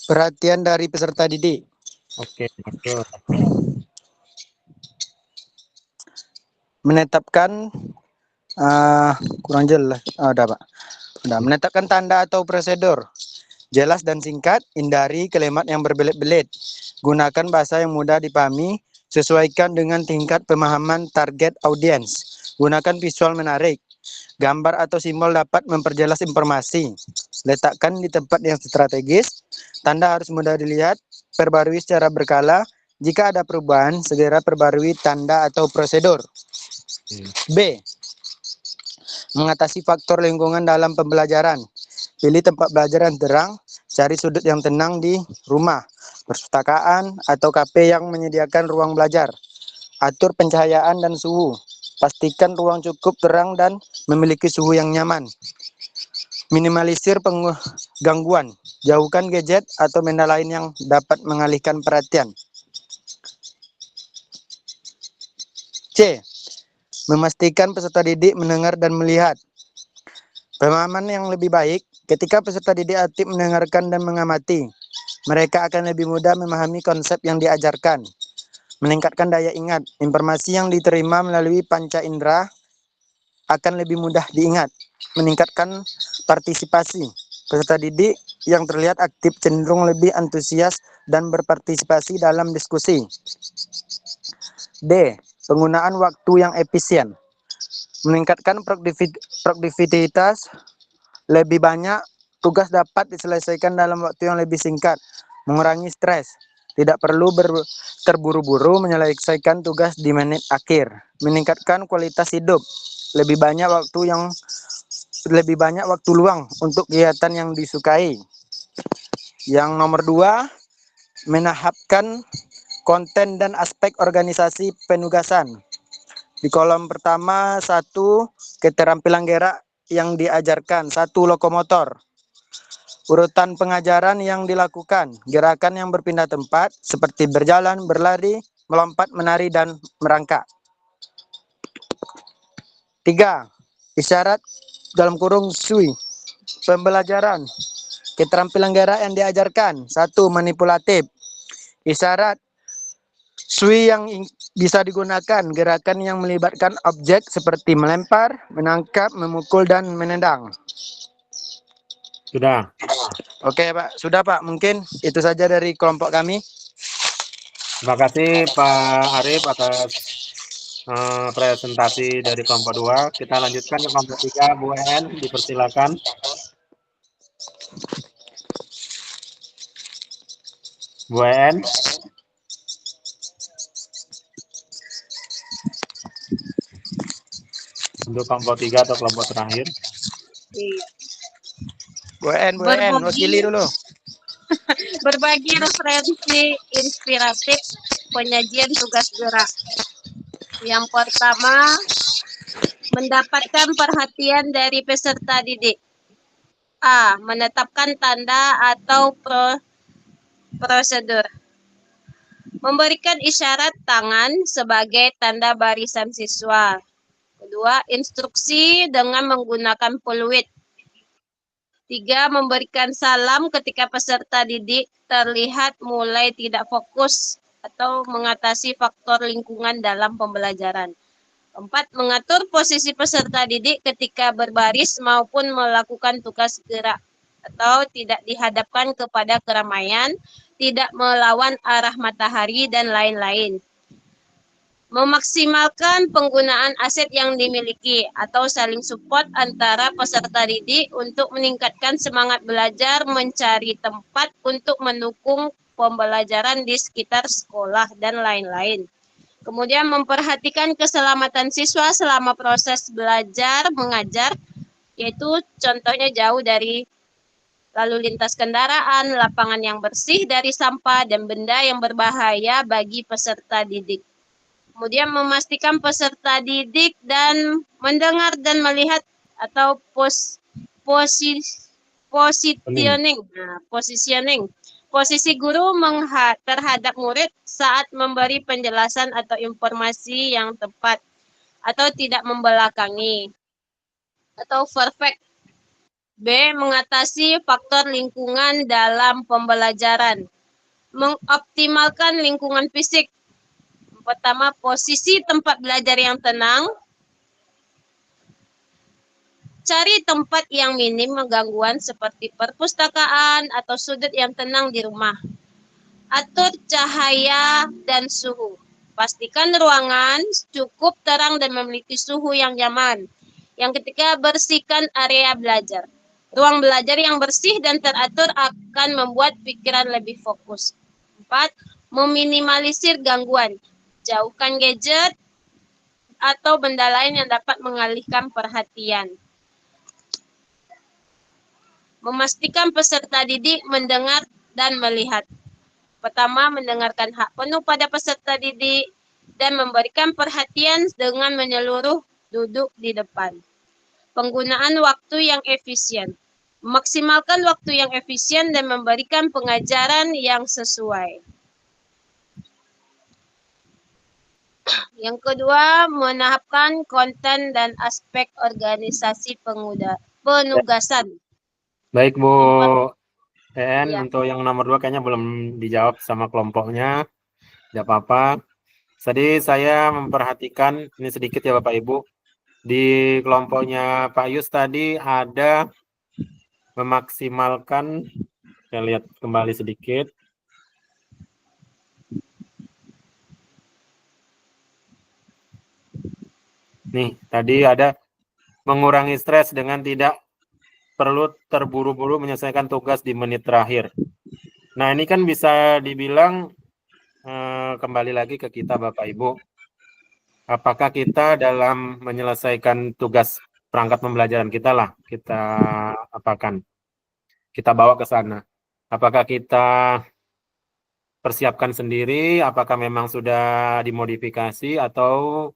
perhatian dari peserta didik. Oke, betul. Menetapkan kurang jelas. Ada Pak. Udah. Menetapkan tanda atau prosedur. Jelas dan singkat, hindari kalimat yang berbelit-belit. Gunakan bahasa yang mudah dipahami, sesuaikan dengan tingkat pemahaman target audiens. Gunakan visual menarik. Gambar atau simbol dapat memperjelas informasi. Letakkan di tempat yang strategis. Tanda harus mudah dilihat. Perbarui secara berkala. Jika ada perubahan, segera perbarui tanda atau prosedur. B. Mengatasi faktor lingkungan dalam pembelajaran. Pilih tempat belajar yang terang, cari sudut yang tenang di rumah, perpustakaan, atau kafe yang menyediakan ruang belajar. Atur pencahayaan dan suhu. Pastikan ruang cukup terang dan memiliki suhu yang nyaman. Minimalisir gangguan. Jauhkan gadget atau benda lain yang dapat mengalihkan perhatian. C. Memastikan peserta didik mendengar dan melihat. Pemahaman yang lebih baik ketika peserta didik aktif mendengarkan dan mengamati. Mereka akan lebih mudah memahami konsep yang diajarkan. Meningkatkan daya ingat. Informasi yang diterima melalui panca indera akan lebih mudah diingat. Meningkatkan partisipasi. Peserta didik yang terlihat aktif cenderung lebih antusias dan berpartisipasi dalam diskusi. D. Penggunaan waktu yang efisien. Meningkatkan produktivitas, lebih banyak tugas dapat diselesaikan dalam waktu yang lebih singkat. Mengurangi stres. Tidak perlu terburu-buru menyelesaikan tugas di menit akhir. Meningkatkan kualitas hidup. Lebih banyak waktu luang untuk kegiatan yang disukai. Yang nomor 2, menahapkan konten dan aspek organisasi penugasan. Di kolom pertama, 1 keterampilan gerak yang diajarkan, 1 lokomotor. Urutan pengajaran yang dilakukan, gerakan yang berpindah tempat seperti berjalan, berlari, melompat, menari, dan merangkak. 3. Isyarat dalam kurung SWI. Pembelajaran. Keterampilan gerak yang diajarkan, 1 manipulatif. Isyarat SWI yang bisa digunakan, gerakan yang melibatkan objek seperti melempar, menangkap, memukul, dan menendang. Sudah. Oke Pak, sudah Pak, mungkin itu saja dari kelompok kami. Terima kasih Pak Arif atas presentasi dari kelompok 2. Kita lanjutkan ke kelompok 3, Bu En, dipersilakan. Bu En. Untuk kelompok 3 atau kelompok terakhir. Iya. Bu En, wakili dulu. Berbagi referensi inspiratif penyajian tugas gerak. Yang pertama, mendapatkan perhatian dari peserta didik. A. Menetapkan tanda atau prosedur. Memberikan isyarat tangan sebagai tanda barisan siswa. Kedua, instruksi dengan menggunakan peluit. 3. Memberikan salam ketika peserta didik terlihat mulai tidak fokus atau mengatasi faktor lingkungan dalam pembelajaran. 4. Mengatur posisi peserta didik ketika berbaris maupun melakukan tugas gerak atau tidak dihadapkan kepada keramaian, tidak melawan arah matahari, dan lain-lain. Memaksimalkan penggunaan aset yang dimiliki atau saling support antara peserta didik untuk meningkatkan semangat belajar, mencari tempat untuk mendukung pembelajaran di sekitar sekolah, dan lain-lain. Kemudian memperhatikan keselamatan siswa selama proses belajar mengajar, yaitu contohnya jauh dari lalu lintas kendaraan, lapangan yang bersih dari sampah dan benda yang berbahaya bagi peserta didik. Kemudian memastikan peserta didik dan mendengar dan melihat atau positioning. Posisi guru terhadap murid saat memberi penjelasan atau informasi yang tepat atau tidak membelakangi. Atau perfect. B. Mengatasi faktor lingkungan dalam pembelajaran. Mengoptimalkan lingkungan fisik. Pertama, posisi tempat belajar yang tenang. Cari tempat yang minim gangguan seperti perpustakaan atau sudut yang tenang di rumah. Atur cahaya dan suhu. Pastikan ruangan cukup terang dan memiliki suhu yang nyaman. Yang ketiga, bersihkan area belajar. Ruang belajar yang bersih dan teratur akan membuat pikiran lebih fokus. 4. Meminimalisir gangguan. Jauhkan gadget atau benda lain yang dapat mengalihkan perhatian. Memastikan peserta didik mendengar dan melihat. Pertama, mendengarkan hak penuh pada peserta didik dan memberikan perhatian dengan menyeluruh duduk di depan. Penggunaan waktu yang efisien. Memaksimalkan waktu yang efisien dan memberikan pengajaran yang sesuai. Yang kedua, menahapkan konten dan aspek organisasi penugasan. Baik Bu En, Ya. untuk yang nomor 2 kayaknya belum dijawab sama kelompoknya. Tidak apa-apa. Tadi saya memperhatikan, ini sedikit ya Bapak Ibu, di kelompoknya Pak Yus tadi ada memaksimalkan, saya lihat kembali sedikit. Nih, tadi ada mengurangi stres dengan tidak perlu terburu-buru menyelesaikan tugas di menit terakhir. Nah, ini kan bisa dibilang kembali lagi ke kita Bapak Ibu. Apakah kita dalam menyelesaikan tugas perangkat pembelajaran kita lah, kita apakan? Kita bawa ke sana. Apakah kita persiapkan sendiri, apakah memang sudah dimodifikasi atau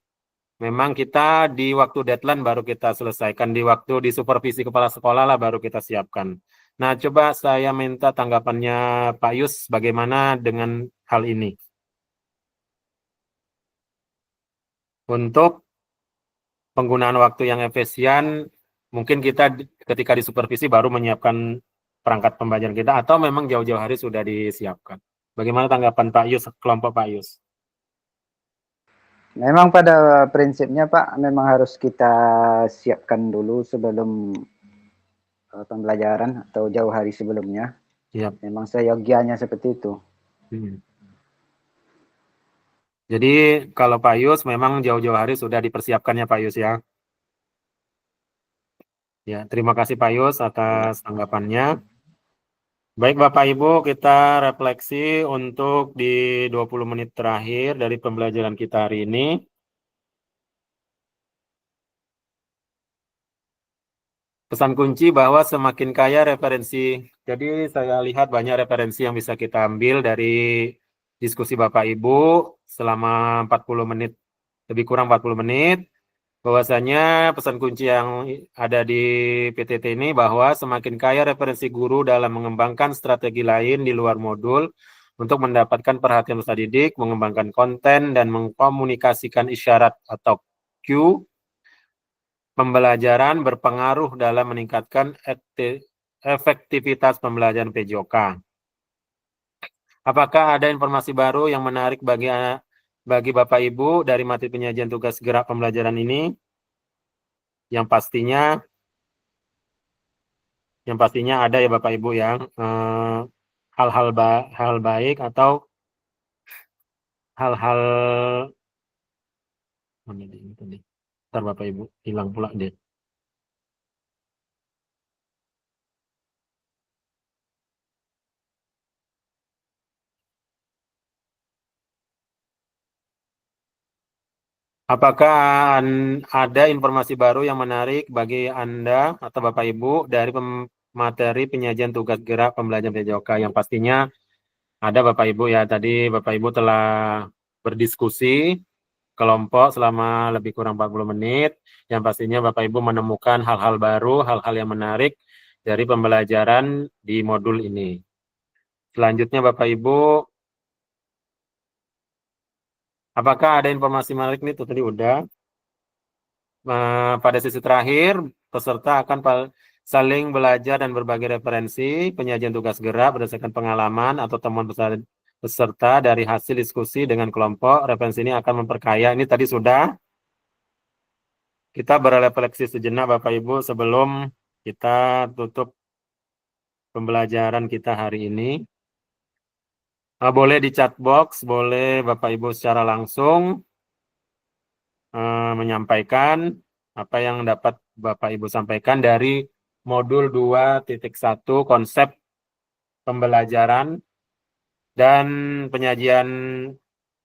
memang kita di waktu deadline baru kita selesaikan, di waktu di supervisi kepala sekolah lah baru kita siapkan. Nah, coba saya minta tanggapannya Pak Yus bagaimana dengan hal ini. Untuk penggunaan waktu yang efisien, mungkin kita ketika disupervisi baru menyiapkan perangkat pembelajaran kita, atau memang jauh-jauh hari sudah disiapkan. Bagaimana tanggapan Pak Yus, kelompok Pak Yus? Memang pada prinsipnya Pak, memang harus kita siapkan dulu sebelum pembelajaran atau jauh hari sebelumnya. Siap. Memang seyogianya seperti itu. Jadi kalau Pak Yus memang jauh-jauh hari sudah dipersiapkannya Pak Yus ya. Ya, terima kasih Pak Yus atas tanggapannya. Baik Bapak Ibu, kita refleksi untuk di 20 menit terakhir dari pembelajaran kita hari ini. Pesan kunci bahwa semakin kaya referensi. Jadi saya lihat banyak referensi yang bisa kita ambil dari diskusi Bapak Ibu selama 40 menit, lebih kurang 40 menit. Bahwasanya pesan kunci yang ada di PTT ini bahwa semakin kaya referensi guru dalam mengembangkan strategi lain di luar modul untuk mendapatkan perhatian peserta didik, mengembangkan konten, dan mengkomunikasikan isyarat atau Q, pembelajaran berpengaruh dalam meningkatkan efektivitas pembelajaran PJOK. Apakah ada informasi baru yang menarik bagi Bapak Ibu dari materi penyajian tugas gerak pembelajaran ini? Yang pastinya ada ya Bapak Ibu yang hal baik atau hal-hal mana ini tadi. Ntar Bapak Ibu hilang pula deh. Apakah ada informasi baru yang menarik bagi Anda atau Bapak Ibu dari materi penyajian tugas gerak pembelajaran PJOK? Yang pastinya ada Bapak Ibu ya, tadi Bapak Ibu telah berdiskusi kelompok selama lebih kurang 40 menit. Yang pastinya Bapak Ibu menemukan hal-hal baru, hal-hal yang menarik dari pembelajaran di modul ini. Selanjutnya Bapak Ibu, apakah ada informasi menarik nih? Itu tadi udah. Pada sesi terakhir, peserta akan saling belajar dan berbagi referensi, penyajian tugas gerak berdasarkan pengalaman atau temuan peserta dari hasil diskusi dengan kelompok. Referensi ini akan memperkaya. Ini tadi sudah. Kita berefleksi sejenak Bapak Ibu sebelum kita tutup pembelajaran kita hari ini. Boleh di chat box, boleh Bapak Ibu secara langsung menyampaikan apa yang dapat Bapak Ibu sampaikan dari modul 2.1 konsep pembelajaran dan penyajian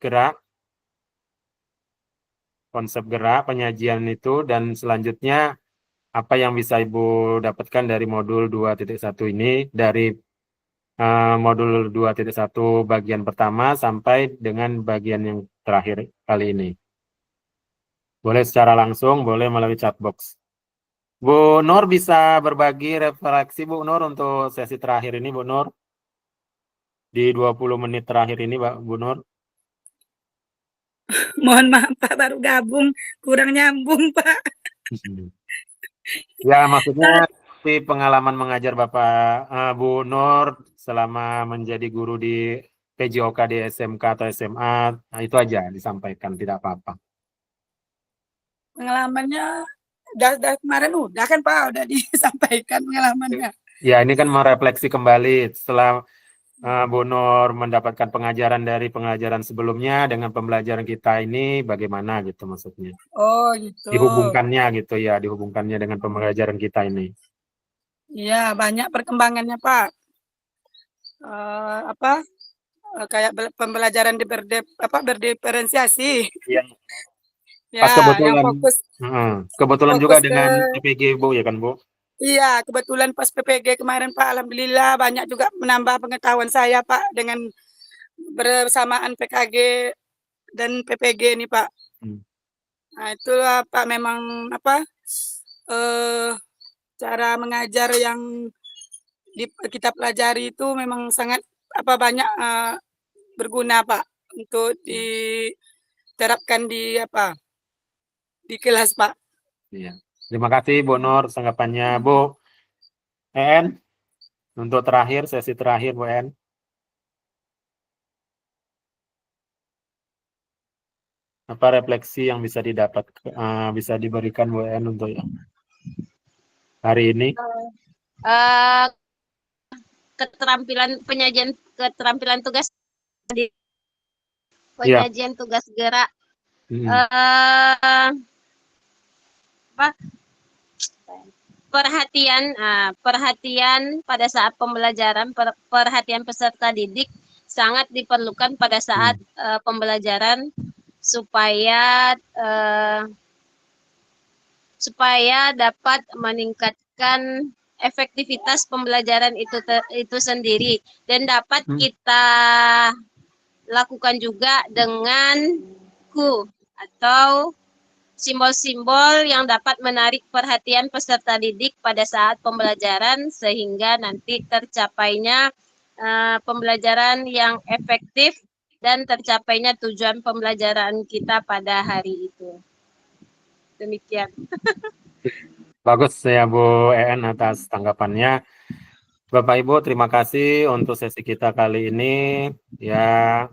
gerak, konsep gerak, penyajian itu, dan selanjutnya apa yang bisa Ibu dapatkan dari modul 2.1 ini, dari modul 2.1 bagian pertama sampai dengan bagian yang terakhir kali ini. Boleh secara langsung, boleh melalui chat box. Bu Nur bisa berbagi refleksi Bu Nur untuk sesi terakhir ini Bu Nur. Di 20 menit terakhir ini Bu Nur. Mohon maaf Pak, baru gabung, kurang nyambung Pak. Ya maksudnya di pengalaman mengajar Bapak Bu Nur selama menjadi guru di PJOK di SMK atau SMA, nah itu aja disampaikan, tidak apa-apa. Pengalamannya udah kemarin udah kan Pak, udah disampaikan pengalamannya. Ya ini kan merefleksi kembali setelah Bu Nur mendapatkan pengajaran dari pengajaran sebelumnya dengan pembelajaran kita ini bagaimana gitu maksudnya. Oh gitu. Dihubungkannya gitu ya, dihubungkannya dengan pembelajaran kita ini. Iya, banyak perkembangannya Pak. Kayak pembelajaran berdiferensiasi. Iya. Ya, Pas kebetulan, yang kebetulan fokus juga ke, dengan PPG Bu ya kan Bu? Iya, kebetulan pas PPG kemarin Pak, alhamdulillah banyak juga menambah pengetahuan saya Pak dengan bersamaan PKG dan PPG nih Pak. Hmm. Nah, itulah Pak memang cara mengajar yang kita pelajari itu memang sangat banyak berguna Pak untuk diterapkan di di kelas Pak. Iya. Terima kasih Bu Nur tanggapannya. Bu En, untuk sesi terakhir Bu En. Apa refleksi yang bisa bisa diberikan Bu En untuk hari ini? Eh, keterampilan tugas penyajian tugas gerak. Perhatian pada saat pembelajaran, perhatian peserta didik sangat diperlukan pada saat pembelajaran supaya dapat meningkatkan efektivitas pembelajaran itu sendiri, dan dapat kita lakukan juga dengan atau simbol-simbol yang dapat menarik perhatian peserta didik pada saat pembelajaran sehingga nanti tercapainya pembelajaran yang efektif dan tercapainya tujuan pembelajaran kita pada hari itu. Demikian. Bagus ya Bu En atas tanggapannya. Bapak Ibu, terima kasih untuk sesi kita kali ini. Ya,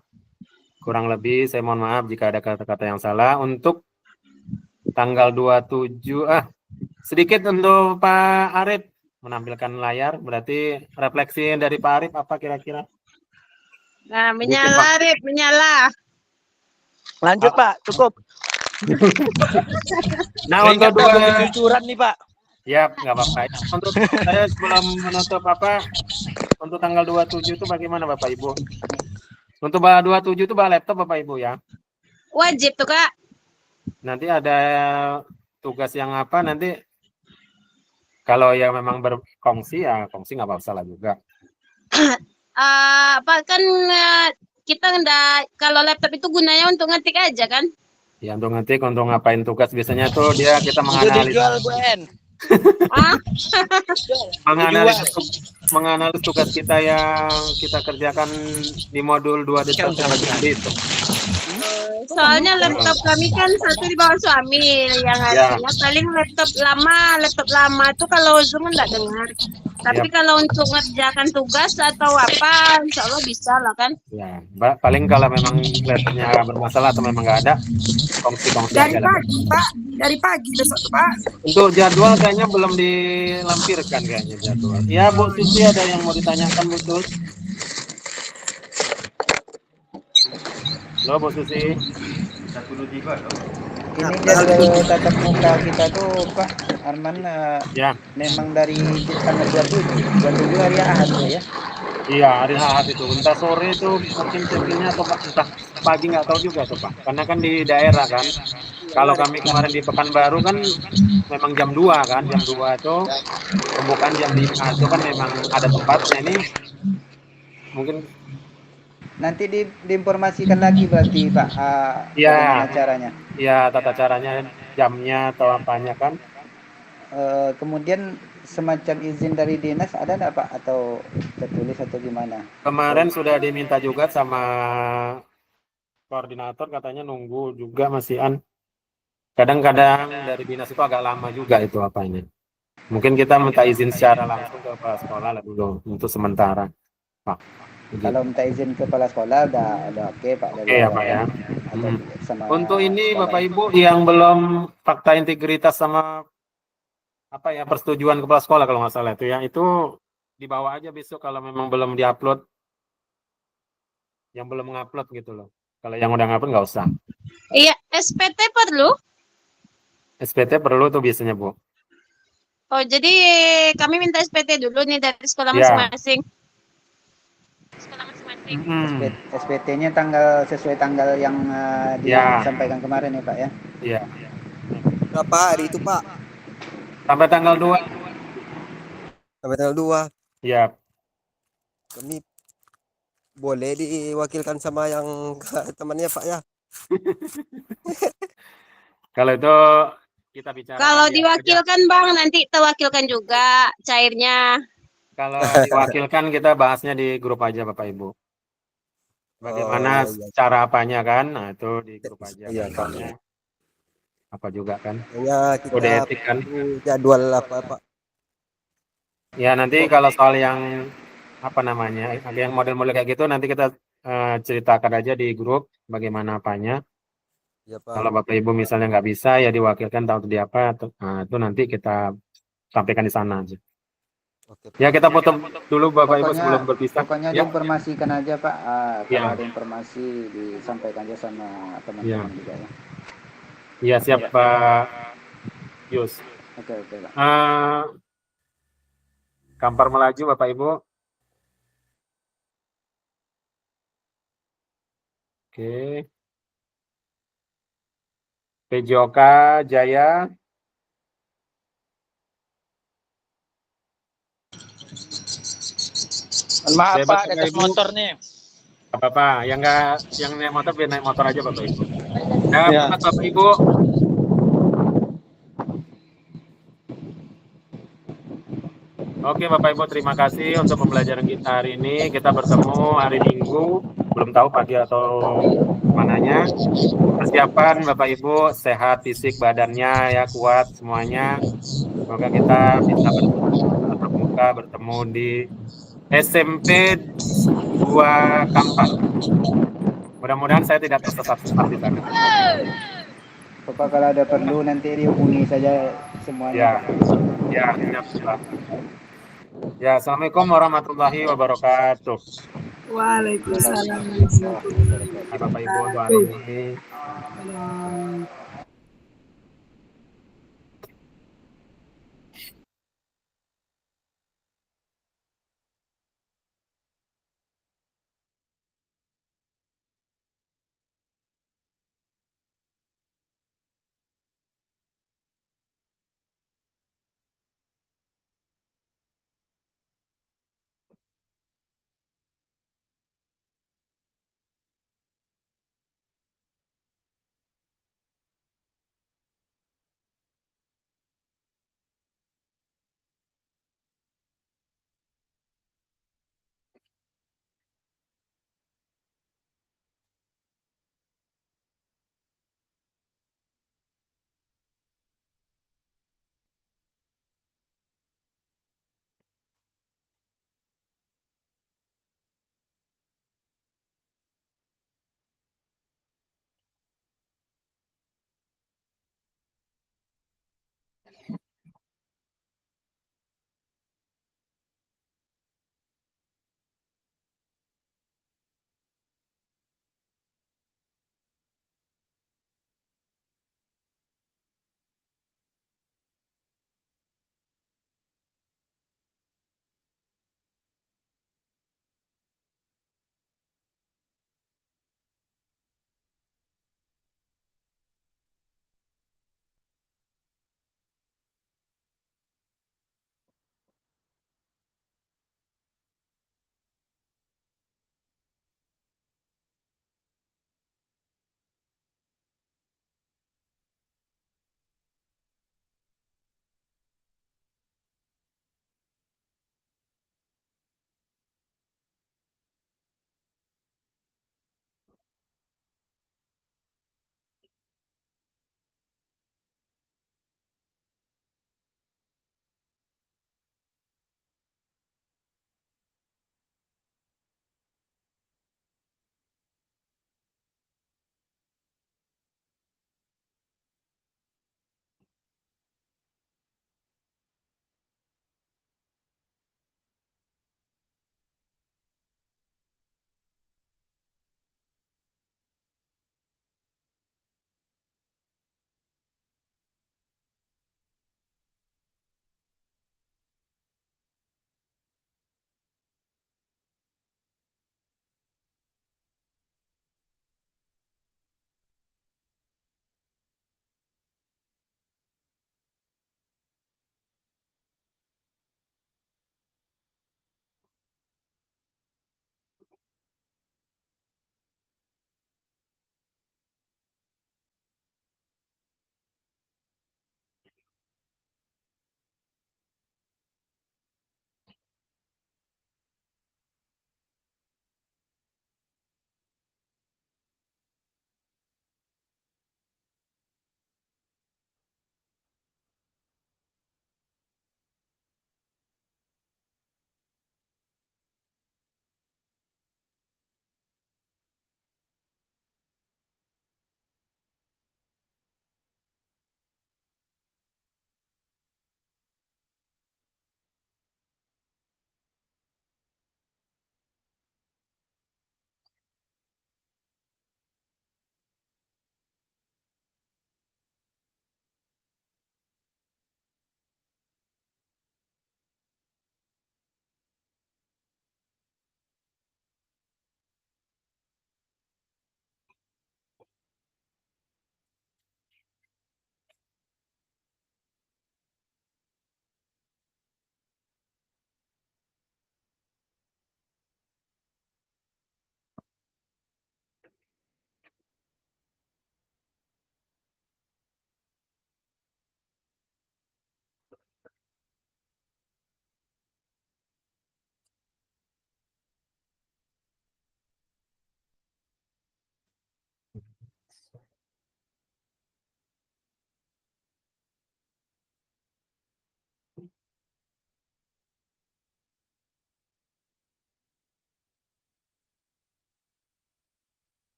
kurang lebih saya mohon maaf jika ada kata-kata yang salah. Untuk tanggal 27, sedikit untuk Pak Arif menampilkan layar, berarti refleksi dari Pak Arif apa kira-kira? Nah, menyala Arif, menyala. Lanjut Pak, cukup. Nah, untuk kejujuran nih Pak. Ya, nggak apa-apa. Untuk saya sebelum menutup untuk tanggal 27 itu bagaimana Bapak Ibu? Untuk 27 itu bawa laptop Bapak Ibu ya? Wajib tuh Kak. Nanti ada tugas yang nanti kalau yang memang berkongsi ya kongsi nggak apa-apa juga. Kita kalau laptop itu gunanya untuk ngetik aja kan? Ya untuk ngetik, untuk ngapain tugas biasanya tuh kita menganalisis. Menganalisis tugas kita yang kita kerjakan di modul 2 itu. Soalnya laptop kami kan satu di bawah suami yang artinya paling laptop lama tuh kalau Zoom nggak dengar. Tapi kalau untuk ngerjakan tugas atau apa, insya Allah bisa lah kan? Ya, paling kalau memang laptopnya bermasalah atau memang nggak ada, kongsi-kongsi dari pagi Pak, dari pagi besok tuh Pak. Untuk jadwal kayaknya belum dilampirkan kayaknya jadwal. Ya Bu Susi, ada yang mau ditanyakan Bu Sus? Halo Bu Susi. Ini jadwal tatap muka kita tuh Pak Arman memang dari tanggal 27 hari Ahad ya? Iya, hari Ahad itu. Entah sore itu mungkin check-in-nya atau entah pagi nggak tahu juga tuh Pak. Karena kan di daerah kan. Kalau kami kemarin di Pekanbaru kan memang jam 2 kan. Jam 2 itu pembukaan jam 5 itu kan memang ada tempatnya ini. Mungkin nanti diinformasikan lagi berarti Pak bagaimana caranya. Iya, tata caranya, jamnya atau apanya kan. Kemudian semacam izin dari dinas ada enggak Pak atau tertulis atau gimana? Kemarin sudah diminta juga sama koordinator, katanya nunggu juga masihan. Kadang-kadang dari dinas itu agak lama juga itu apanya. Mungkin kita minta izin secara langsung ke kepala sekolah lah dulu untuk sementara Pak. Kalau minta izin ke kepala sekolah udah oke Pak. Oke ya Pak ya. Untuk ini Bapak Ibu yang belum fakta integritas sama persetujuan kepala sekolah kalau nggak salah itu ya, itu dibawa aja besok kalau memang belum diupload, yang belum mengupload gitu loh. Kalau yang udah ngupload nggak usah. Iya, SPT perlu? SPT perlu tuh biasanya Bu. Oh jadi kami minta SPT dulu nih dari sekolah masing-masing. SPT-nya sesuai tanggal yang disampaikan kemarin ya Pak ya? Iya. Berapa hari itu Pak? Sampai tanggal 2. Sampai tanggal 2. Iya. Kami boleh diwakilkan sama yang temannya Pak ya. Kalau itu kita bicarakan Kalau di aja. diwakilkan Bang, nanti terwakilkan juga cairnya. Kalau diwakilkan kita bahasnya di grup aja Bapak Ibu. Bagaimana iya. cara apanya kan? Nah, itu di grup aja. Iya, Pak. Apa juga kan? Ya Kode kita etik kan? perlu jadwal apa Pak. Ya nanti kalau soal yang apa namanya, yang model-model kayak gitu nanti kita ceritakan aja di grup bagaimana apanya. Ya Pak. Kalau Bapak Ibu misalnya nggak bisa ya diwakilkan tahu di apa, nah, itu nanti kita sampaikan di sana aja. Oke, Pak. Ya kita potong dulu Bapak Ibu sebelum berpisah. Pokoknya Ya. diinformasikan aja Pak. Kalau Ya. ada informasi disampaikan aja sama teman-teman juga ya. Iya siap Pak Yus. Oke Pak. Kampar melaju Bapak Ibu. Oke. PJOK Jaya. Maaf Bebas, Pak, di Bapak atas Ibu. motor nih. Apa-apa, yang naik motor biar naik motor aja Bapak Ibu. Nah, Ya. Bapak Ibu. Oke Bapak Ibu, terima kasih untuk pembelajaran kita hari ini. Kita bertemu hari Minggu, belum tahu pagi atau mananya. Persiapan Bapak Ibu, sehat fisik badannya ya, kuat semuanya. Semoga kita bisa bertemu muka, bertemu di SMP 2 Kampar. Mudah-mudahan saya tidak tersesat-sesat di sana. Bapak kalau ada perlu nanti dihubungi saja semuanya. Ya, siap. Ya, Assalamualaikum warahmatullahi wabarakatuh. Waalaikumsalam. Bapak Ibu, doa ini.